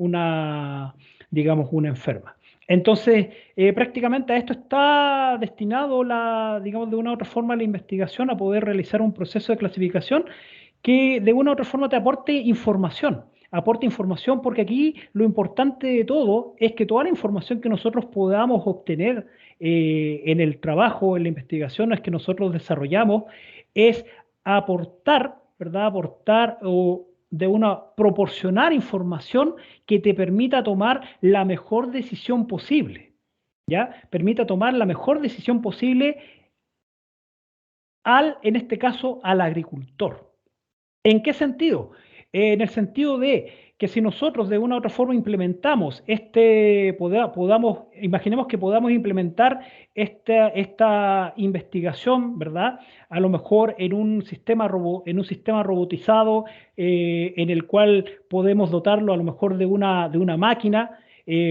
digamos, una enferma. Entonces, prácticamente a esto está destinado digamos, de una u otra forma la investigación a poder realizar un proceso de clasificación que de una u otra forma te aporte información, porque aquí lo importante de todo es que toda la información que nosotros podamos obtener en el trabajo, en la investigación es que nosotros desarrollamos, es aportar, ¿verdad? Aportar o proporcionar información que te permita tomar la mejor decisión posible, ¿ya? Permita tomar la mejor decisión posible en este caso, al agricultor. ¿En qué sentido? En el sentido de que si nosotros de una u otra forma implementamos imaginemos que podamos implementar esta investigación, ¿verdad? A lo mejor en un sistema robotizado en el cual podemos dotarlo a lo mejor de una máquina,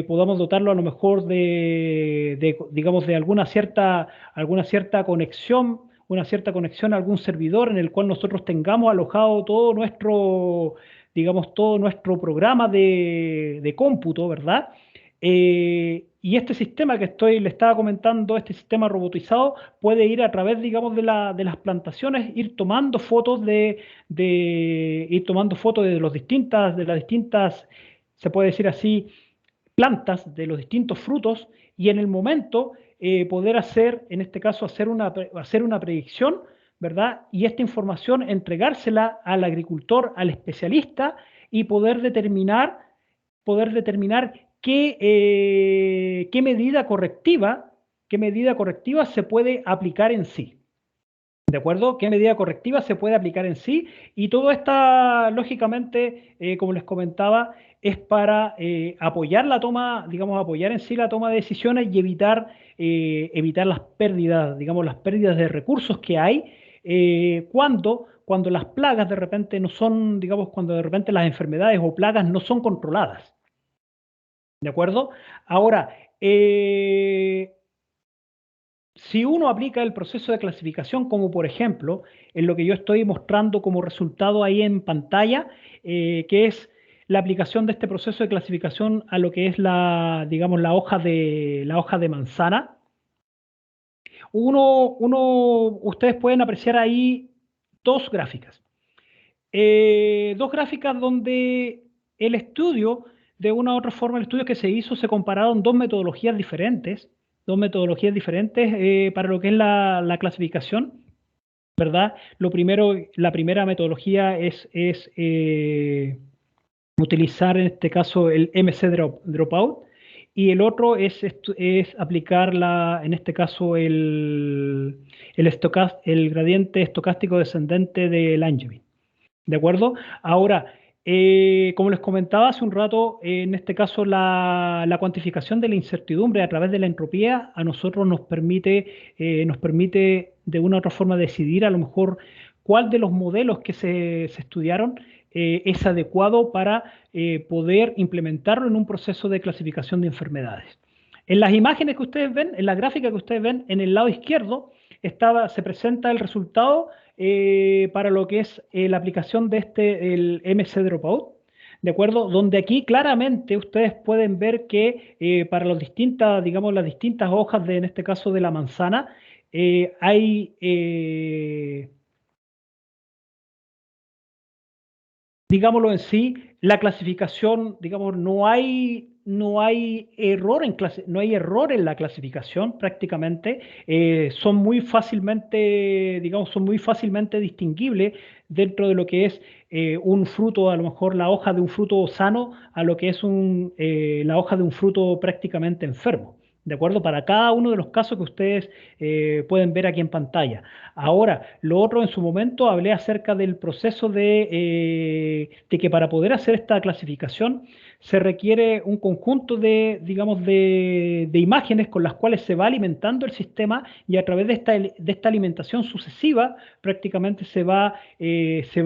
podamos dotarlo a lo mejor digamos, de alguna cierta conexión, una cierta conexión a algún servidor en el cual nosotros tengamos alojado digamos, todo nuestro programa de cómputo, ¿verdad? Y este sistema le estaba comentando, este sistema robotizado, puede ir a través, digamos, de las plantaciones, ir tomando fotos de las distintas, se puede decir así, plantas, de los distintos frutos, y en el momento poder en este caso, hacer una predicción, ¿verdad? Y esta información entregársela al agricultor, al especialista, y poder determinar qué medida correctiva se puede aplicar en sí. ¿De acuerdo? ¿Qué medida correctiva se puede aplicar en sí? Y todo esto, lógicamente, como les comentaba, es para apoyar digamos, apoyar en sí la toma de decisiones y evitar las pérdidas, digamos, las pérdidas de recursos que hay cuando las plagas de repente no son, digamos, cuando de repente las enfermedades o plagas no son controladas. ¿De acuerdo? Ahora, si uno aplica el proceso de clasificación, como por ejemplo, en lo que yo estoy mostrando como resultado ahí en pantalla, que es la aplicación de este proceso de clasificación a lo que es digamos, la hoja de manzana, ustedes pueden apreciar ahí dos gráficas. Dos gráficas donde el estudio, de una u otra forma, el estudio que se hizo, se compararon dos metodologías diferentes para lo que es la clasificación, ¿verdad? La primera metodología es utilizar en este caso el MC Dropout, y el otro es aplicar en este caso el gradiente estocástico descendente de Langevin. ¿De acuerdo? Ahora, como les comentaba hace un rato, en este caso la cuantificación de la incertidumbre a través de la entropía a nosotros nos permite de una u otra forma decidir a lo mejor cuál de los modelos que se estudiaron es adecuado para poder implementarlo en un proceso de clasificación de enfermedades. En las imágenes que ustedes ven, en la gráfica que ustedes ven, en el lado izquierdo se presenta el resultado para lo que es la aplicación de el MC Dropout, ¿de acuerdo? Donde aquí claramente ustedes pueden ver que para digamos, las distintas hojas en este caso de la manzana, hay, digámoslo en sí, la clasificación, digamos, no hay no hay error no hay error en la clasificación prácticamente. Son muy fácilmente, digamos, son muy fácilmente distinguibles dentro de lo que es un fruto, a lo mejor la hoja de un fruto sano, a lo que es la hoja de un fruto prácticamente enfermo. ¿De acuerdo? Para cada uno de los casos que ustedes pueden ver aquí en pantalla. Ahora, lo otro en su momento hablé acerca del proceso de que para poder hacer esta clasificación se requiere un conjunto de, digamos, de imágenes con las cuales se va alimentando el sistema y a través de esta alimentación sucesiva prácticamente se va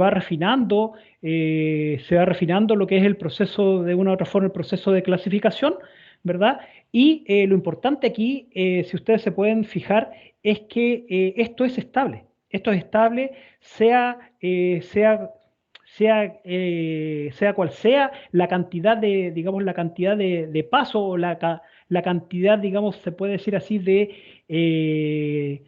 refinando lo que es el proceso, de una u otra forma, el proceso de clasificación, ¿verdad? Y lo importante aquí, si ustedes se pueden fijar, es que esto es estable. Esto es estable, sea cual sea la cantidad digamos, la cantidad de paso o la cantidad, digamos, se puede decir así, eh,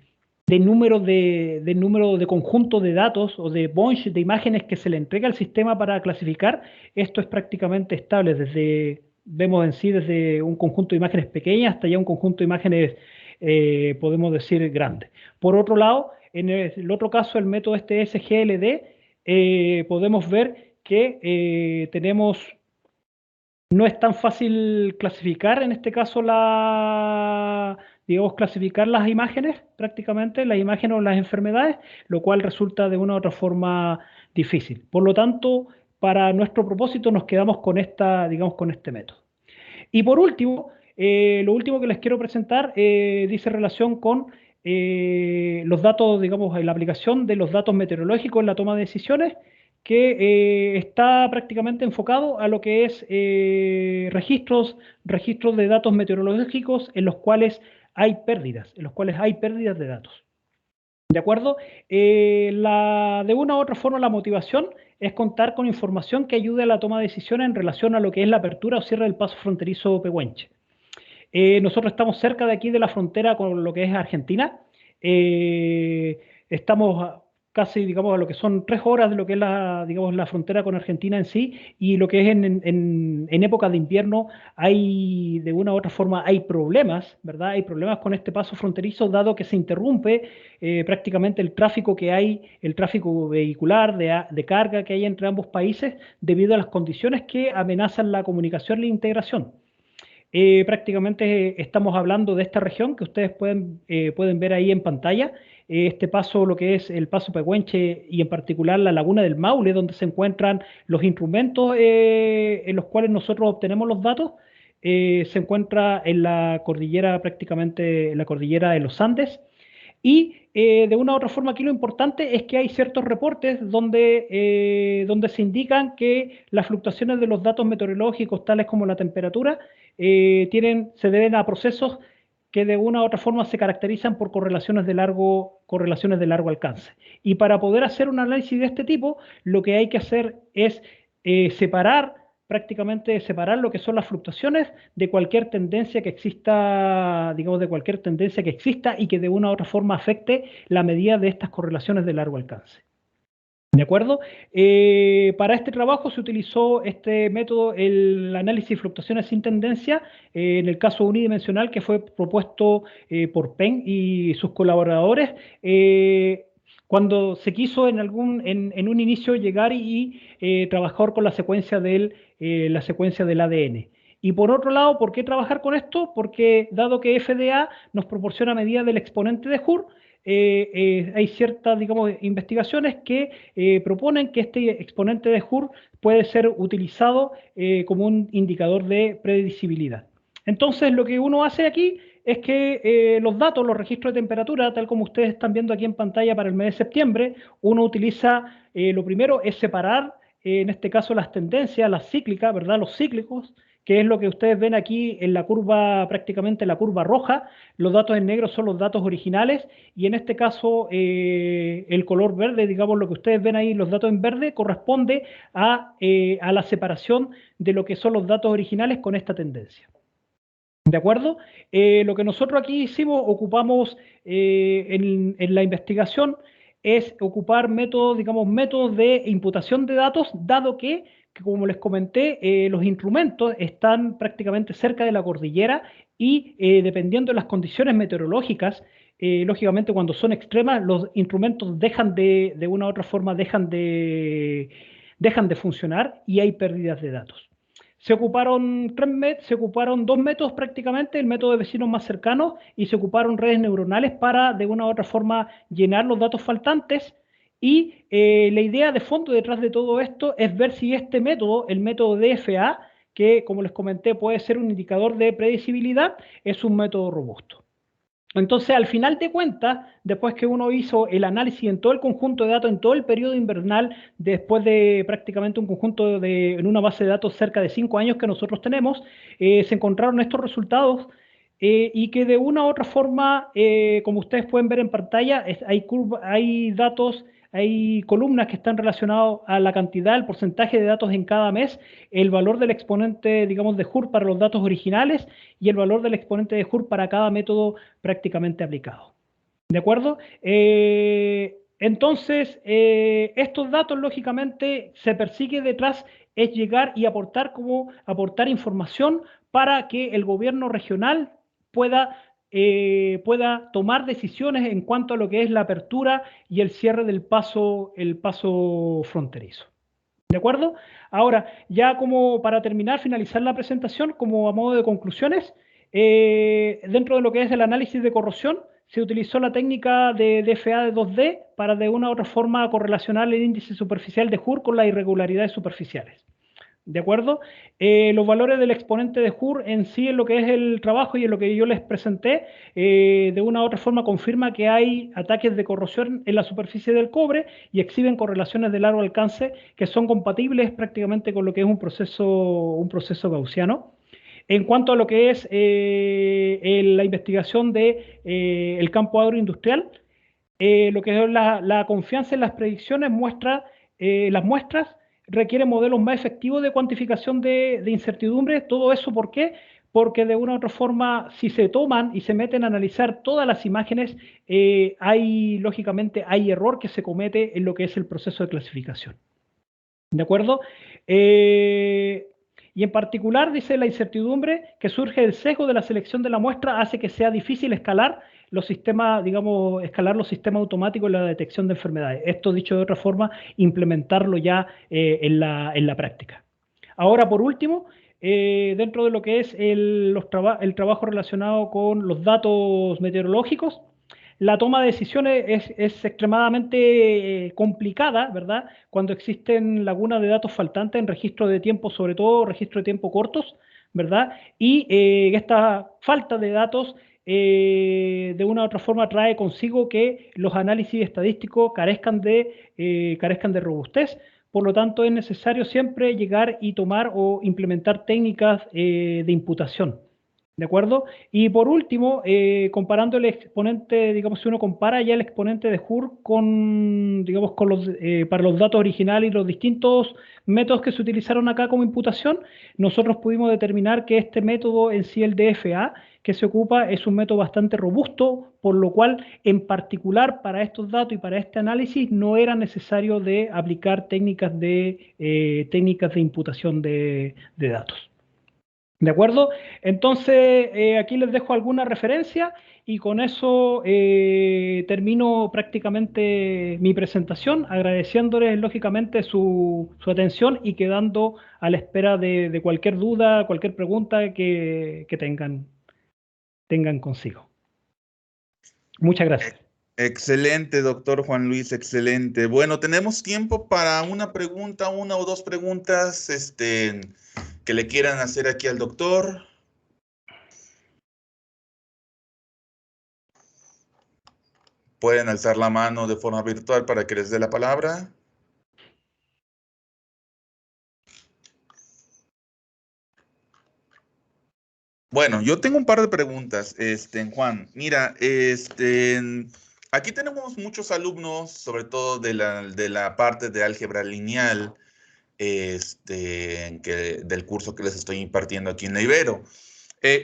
número de conjunto de datos o de bunch de imágenes que se le entrega al sistema para clasificar. Esto es prácticamente estable vemos en sí desde un conjunto de imágenes pequeñas hasta ya un conjunto de imágenes, podemos decir, grandes. Por otro lado, en el otro caso, el método este SGLD, podemos ver que no es tan fácil clasificar, en este caso, digamos, clasificar las imágenes, prácticamente, las imágenes o las enfermedades, lo cual resulta de una u otra forma difícil. Por lo tanto, para nuestro propósito nos quedamos con digamos, con este método. Y por último, lo último que les quiero presentar dice relación con los datos, digamos, la aplicación de los datos meteorológicos en la toma de decisiones, que está prácticamente enfocado a lo que es registros de datos meteorológicos en los cuales hay pérdidas, de datos. ¿De acuerdo? De una u otra forma, la motivación es contar con información que ayude a la toma de decisiones en relación a lo que es la apertura o cierre del paso fronterizo Pehuenche. Nosotros estamos cerca de aquí de la frontera con lo que es Argentina. Estamos casi, digamos, a lo que son 3 horas de lo que es digamos, la frontera con Argentina en sí, y lo que es en época de invierno de una u otra forma, hay problemas, ¿verdad? Hay problemas con este paso fronterizo, dado que se interrumpe prácticamente el tráfico que hay, el tráfico vehicular de carga que hay entre ambos países, debido a las condiciones que amenazan la comunicación y la integración. Prácticamente estamos hablando de esta región que ustedes pueden ver ahí en pantalla. Este paso, lo que es el paso Pehuenche y en particular la laguna del Maule, donde se encuentran los instrumentos en los cuales nosotros obtenemos los datos, se encuentra en la cordillera, prácticamente en la cordillera de los Andes. Y de una u otra forma aquí lo importante es que hay ciertos reportes donde se indican que las fluctuaciones de los datos meteorológicos, tales como la temperatura, se deben a procesos que de una u otra forma se caracterizan por correlaciones de largo alcance. Y para poder hacer un análisis de este tipo, lo que hay que hacer es prácticamente separar lo que son las fluctuaciones de cualquier tendencia que exista, digamos, de cualquier tendencia que exista y que de una u otra forma afecte la medida de estas correlaciones de largo alcance. ¿De acuerdo? Para este trabajo se utilizó este método, el análisis de fluctuaciones sin tendencia, en el caso unidimensional que fue propuesto por Penn y sus colaboradores, cuando se quiso en un inicio llegar y trabajar con la secuencia del ADN. Y por otro lado, ¿por qué trabajar con esto? Porque dado que FDA nos proporciona medidas del exponente de Hur, hay ciertas, digamos, investigaciones que proponen que este exponente de Hur puede ser utilizado como un indicador de predecibilidad. Entonces, lo que uno hace aquí es que los registros de temperatura, tal como ustedes están viendo aquí en pantalla para el mes de septiembre, uno utiliza, lo primero es separar, en este caso, las tendencias, las cíclicas, ¿verdad? Los cíclicos, que es lo que ustedes ven aquí en la curva, prácticamente la curva roja. Los datos en negro son los datos originales y en este caso el color verde, digamos lo que ustedes ven ahí, los datos en verde, corresponde a la separación de lo que son los datos originales con esta tendencia. ¿De acuerdo? Lo que nosotros aquí hicimos, ocupamos en la investigación, es ocupar métodos de imputación de datos, dado que que, como les comenté, los instrumentos están prácticamente cerca de la cordillera y dependiendo de las condiciones meteorológicas, lógicamente cuando son extremas, los instrumentos de una u otra forma, dejan de funcionar y hay pérdidas de datos. Se ocuparon dos métodos prácticamente, el método de vecinos más cercanos, y se ocuparon redes neuronales para de una u otra forma llenar los datos faltantes. Y la idea de fondo detrás de todo esto es ver si este método, el método DFA, que como les comenté puede ser un indicador de predecibilidad, es un método robusto. Entonces, al final de cuentas, después que uno hizo el análisis en todo el conjunto de datos, en todo el periodo invernal, después de prácticamente un conjunto en una base de datos cerca de 5 años que nosotros tenemos, se encontraron estos resultados y que de una u otra forma, como ustedes pueden ver en pantalla, hay datos, hay columnas que están relacionadas a la cantidad, el porcentaje de datos en cada mes, el valor del exponente, digamos, de Hurd para los datos originales y el valor del exponente de Hurd para cada método prácticamente aplicado. ¿De acuerdo? Entonces, estos datos, lógicamente, se persigue detrás es llegar y aportar información para que el gobierno regional pueda tomar decisiones en cuanto a lo que es la apertura y el cierre del el paso fronterizo. ¿De acuerdo? Ahora, ya como para terminar, finalizar la presentación, como a modo de conclusiones, dentro de lo que es el análisis de corrosión, se utilizó la técnica de DFA de 2D para de una u otra forma correlacionar el índice superficial de Hurd con las irregularidades superficiales. ¿De acuerdo? Los valores del exponente de Hurd en sí, en lo que es el trabajo y en lo que yo les presenté, de una u otra forma confirma que hay ataques de corrosión en la superficie del cobre y exhiben correlaciones de largo alcance que son compatibles prácticamente con lo que es un proceso gaussiano. En cuanto a lo que es la investigación del campo agroindustrial, lo que es la confianza en las predicciones las muestras requieren modelos más efectivos de cuantificación de incertidumbre. Todo eso, ¿por qué? Porque de una u otra forma, si se toman y se meten a analizar todas las imágenes, lógicamente, hay error que se comete en lo que es el proceso de clasificación. ¿De acuerdo? Y en particular, dice, la incertidumbre que surge del sesgo de la selección de la muestra hace que sea difícil escalar los sistemas, digamos, escalar los sistemas automáticos en la detección de enfermedades. Esto, dicho de otra forma, implementarlo ya en la práctica. Ahora, por último, dentro de lo que es el trabajo relacionado con los datos meteorológicos, la toma de decisiones es extremadamente complicada, ¿verdad? Cuando existen lagunas de datos faltantes en registro de tiempo, sobre todo registro de tiempo cortos, ¿verdad? Y esta falta de datos de una u otra forma trae consigo que los análisis estadísticos carezcan de robustez. Por lo tanto, es necesario siempre llegar y tomar o implementar técnicas de imputación. ¿De acuerdo? Y por último, comparando el exponente, digamos, si uno compara ya el exponente de Hurd digamos, para los datos originales y los distintos métodos que se utilizaron acá como imputación, nosotros pudimos determinar que este método en sí, el DFA, que se ocupa, es un método bastante robusto, por lo cual, en particular, para estos datos y para este análisis, no era necesario de aplicar técnicas de imputación de datos. ¿De acuerdo? Entonces, aquí les dejo alguna referencia y con eso termino prácticamente mi presentación, agradeciéndoles lógicamente su atención y quedando a la espera de cualquier duda, cualquier pregunta que tengan consigo. Muchas gracias. Excelente, doctor Juan Luis, excelente. Bueno, tenemos tiempo para una o dos preguntas, que le quieran hacer aquí al doctor. Pueden alzar la mano de forma virtual para que les dé la palabra. Bueno, yo tengo un par de preguntas, Juan. Mira, aquí tenemos muchos alumnos, sobre todo de la parte de álgebra lineal, del curso que les estoy impartiendo aquí en la Ibero.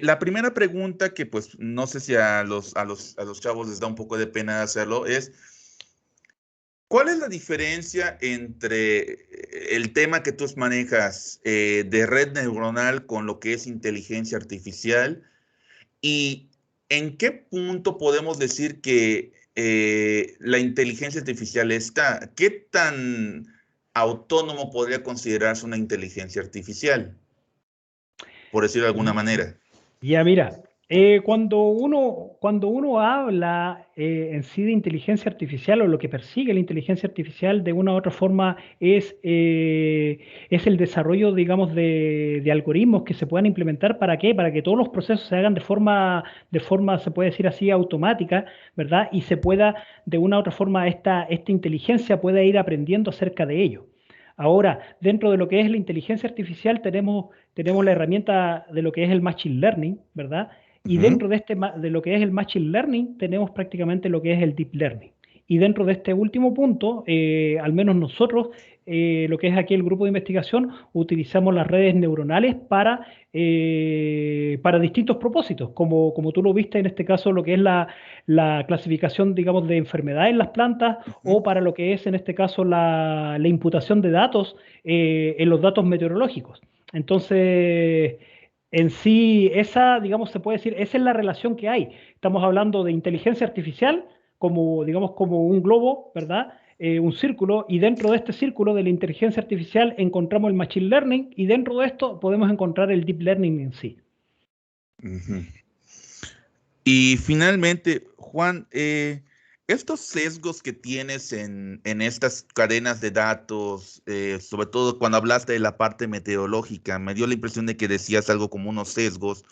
La primera pregunta que pues no sé si a los chavos les da un poco de pena hacerlo es, ¿Cuál es la diferencia entre el tema que tú manejas de red neuronal con lo que es inteligencia artificial? ¿Y en qué punto podemos decir que la inteligencia artificial está? ¿Qué tan autónomo podría considerarse una inteligencia artificial, por decirlo de alguna manera? Ya, mira, cuando uno habla en sí de inteligencia artificial o lo que persigue la inteligencia artificial de una u otra forma es el desarrollo, digamos, de algoritmos que se puedan implementar. ¿Para qué? Para que todos los procesos se hagan de forma, se puede decir así, automática, ¿verdad? Y se pueda, de una u otra forma, esta inteligencia pueda ir aprendiendo acerca de ello. Ahora, dentro de lo que es la inteligencia artificial tenemos la herramienta de lo que es el Machine Learning, ¿verdad? Y Ujú. dentro de lo que es el Machine Learning tenemos prácticamente lo que es el Deep Learning. Y dentro de este último punto, al menos nosotros, lo que es aquí el grupo de investigación, utilizamos las redes neuronales para distintos propósitos, como tú lo viste en este caso, lo que es la clasificación, digamos, de enfermedades en las plantas Ujú. o para lo que es en este caso la imputación de datos en los datos meteorológicos. Entonces, en sí, esa, digamos, se puede decir, esa es la relación que hay. Estamos hablando de inteligencia artificial como, digamos, como un globo, ¿verdad? Un círculo, y dentro de este círculo de la inteligencia artificial encontramos el machine learning, y dentro de esto podemos encontrar el deep learning en sí. Ujú. Y finalmente, Juan, estos sesgos que tienes en estas cadenas de datos, sobre todo cuando hablaste de la parte meteorológica, me dio la impresión de que decías algo como unos sesgos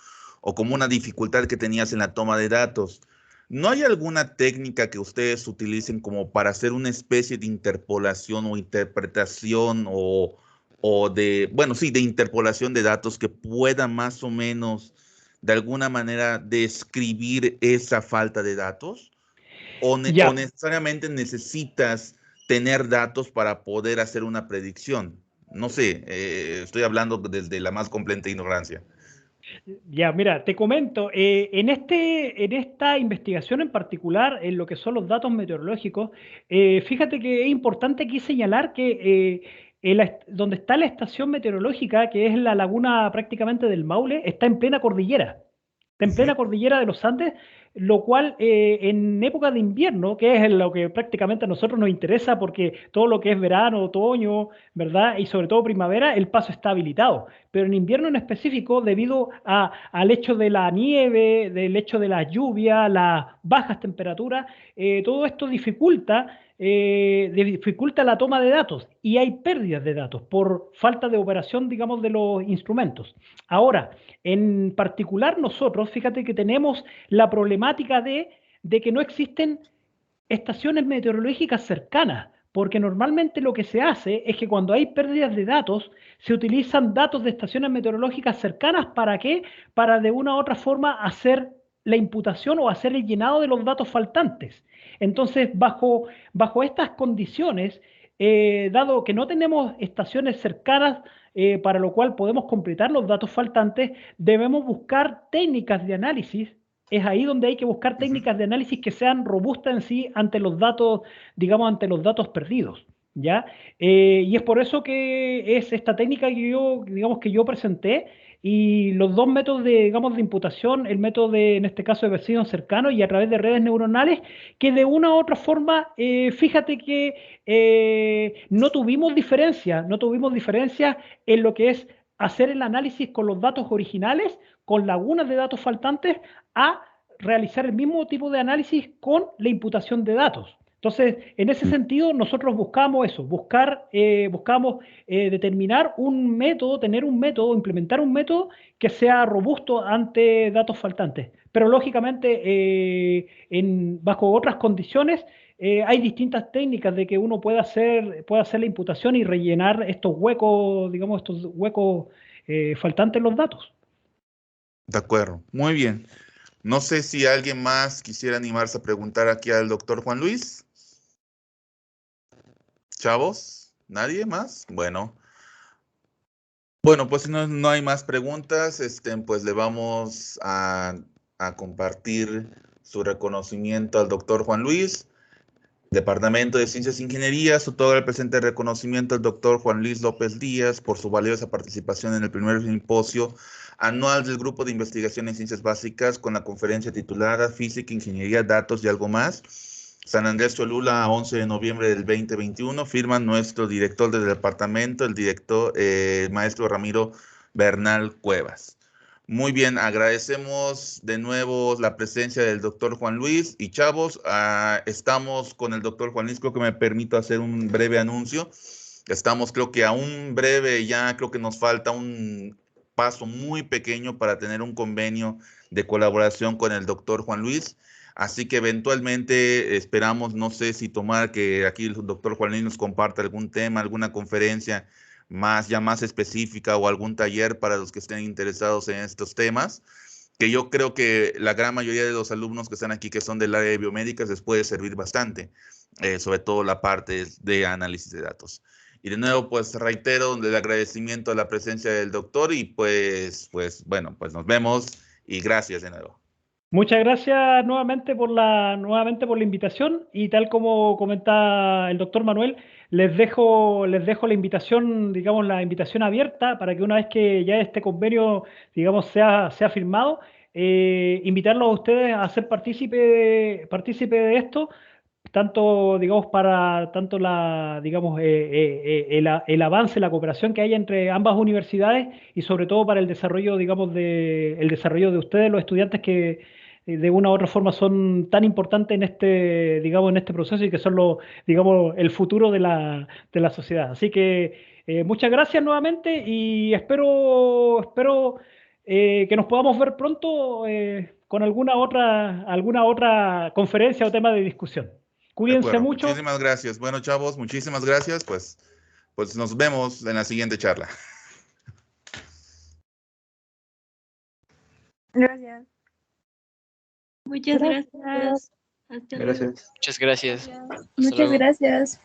o como una dificultad que tenías en la toma de datos. ¿No hay alguna técnica que ustedes utilicen como para hacer una especie de interpolación o interpretación o de, bueno, sí, de interpolación de datos que pueda más o menos de alguna manera describir esa falta de datos? ¿O Ya, necesariamente necesitas tener datos para poder hacer una predicción? No sé, estoy hablando desde la más completa ignorancia. ya, mira, te comento, en esta investigación en particular, en lo que son los datos meteorológicos, fíjate que es importante aquí señalar que donde está la estación meteorológica, que es la laguna prácticamente del Maule, está en plena cordillera. Está en Ujú. plena cordillera de los Andes, lo cual en época de invierno, que es lo que prácticamente a nosotros nos interesa, porque todo lo que es verano, otoño, ¿verdad? Y sobre todo primavera, el paso está habilitado. Pero en invierno en específico, debido al hecho de la nieve, del hecho de la lluvia, las bajas temperaturas, todo esto dificulta la toma de datos y hay pérdidas de datos por falta de operación, digamos, de los instrumentos. Ahora, en particular nosotros, fíjate que tenemos la problemática de que no existen estaciones meteorológicas cercanas, porque normalmente lo que se hace es que cuando hay pérdidas de datos, se utilizan datos de estaciones meteorológicas cercanas. ¿Para qué? Para de una u otra forma hacer la imputación o hacer el llenado de los datos faltantes. Entonces, bajo estas condiciones, dado que no tenemos estaciones cercanas, para lo cual podemos completar los datos faltantes, debemos buscar técnicas de análisis. Es ahí donde hay que buscar Ujú. técnicas de análisis que sean robustas en sí ante los datos, digamos, ante los datos perdidos, ¿ya? Y es por eso que es esta técnica que yo, digamos, que yo presenté, y los dos métodos de, digamos, de imputación, el método de, en este caso, de vecinos cercanos y a través de redes neuronales, que de una u otra forma, fíjate que no tuvimos diferencia en lo que es hacer el análisis con los datos originales, con lagunas de datos faltantes, a realizar el mismo tipo de análisis con la imputación de datos. Entonces, en ese sentido, nosotros buscamos eso, buscamos determinar un método, tener un método, implementar un método que sea robusto ante datos faltantes. Pero lógicamente, bajo otras condiciones, hay distintas técnicas de que uno puede hacer la imputación y rellenar estos huecos, digamos, estos huecos faltantes en los datos. De acuerdo, muy bien. No sé si alguien más quisiera animarse a preguntar aquí al doctor Juan Luis. Chavos, ¿nadie más? Bueno, pues si no hay más preguntas, pues le vamos a compartir su reconocimiento al doctor Juan Luis. Departamento de Ciencias e Ingenierías otorga el presente reconocimiento al doctor Juan Luis López Díaz por su valiosa participación en el primer simposio anual del Grupo de Investigación en Ciencias Básicas con la conferencia titulada Física, Ingeniería, Datos y algo más. San Andrés Cholula, 11 de noviembre del 2021. Firma nuestro director del departamento, el maestro Ramiro Bernal Cuevas. Muy bien, agradecemos de nuevo la presencia del doctor Juan Luis y chavos, estamos con el doctor Juan Luis, creo que me permito hacer un breve anuncio. Estamos creo que a un breve, ya creo que nos falta un paso muy pequeño para tener un convenio de colaboración con el doctor Juan Luis. Así que eventualmente esperamos, no sé si tomar que aquí el doctor Juan Luis nos comparta algún tema, alguna conferencia más específica o algún taller para los que estén interesados en estos temas, que yo creo que la gran mayoría de los alumnos que están aquí, que son del área de biomédicas, les puede servir bastante, sobre todo la parte de análisis de datos. Y de nuevo, pues reitero el agradecimiento a la presencia del doctor y bueno, pues nos vemos y gracias de nuevo. Muchas gracias nuevamente por la invitación y tal como comenta el doctor Manuel, les dejo la invitación, digamos, la invitación abierta para que una vez que ya este convenio, digamos, sea firmado, invitarlos a ustedes a ser partícipe de esto, tanto, digamos, para tanto digamos, el avance, la cooperación que haya entre ambas universidades y sobre todo para el desarrollo, digamos, el desarrollo de ustedes, los estudiantes que de una u otra forma son tan importantes en este, digamos, en este proceso y que son digamos, el futuro de la sociedad. Así que muchas gracias nuevamente y espero que nos podamos ver pronto con alguna otra conferencia o tema de discusión. De Cuídense acuerdo, mucho. muchísimas gracias. Bueno, chavos, muchísimas gracias. Pues nos vemos en la siguiente charla. Gracias. Muchas gracias. Hasta luego. Muchas gracias. Muchas gracias.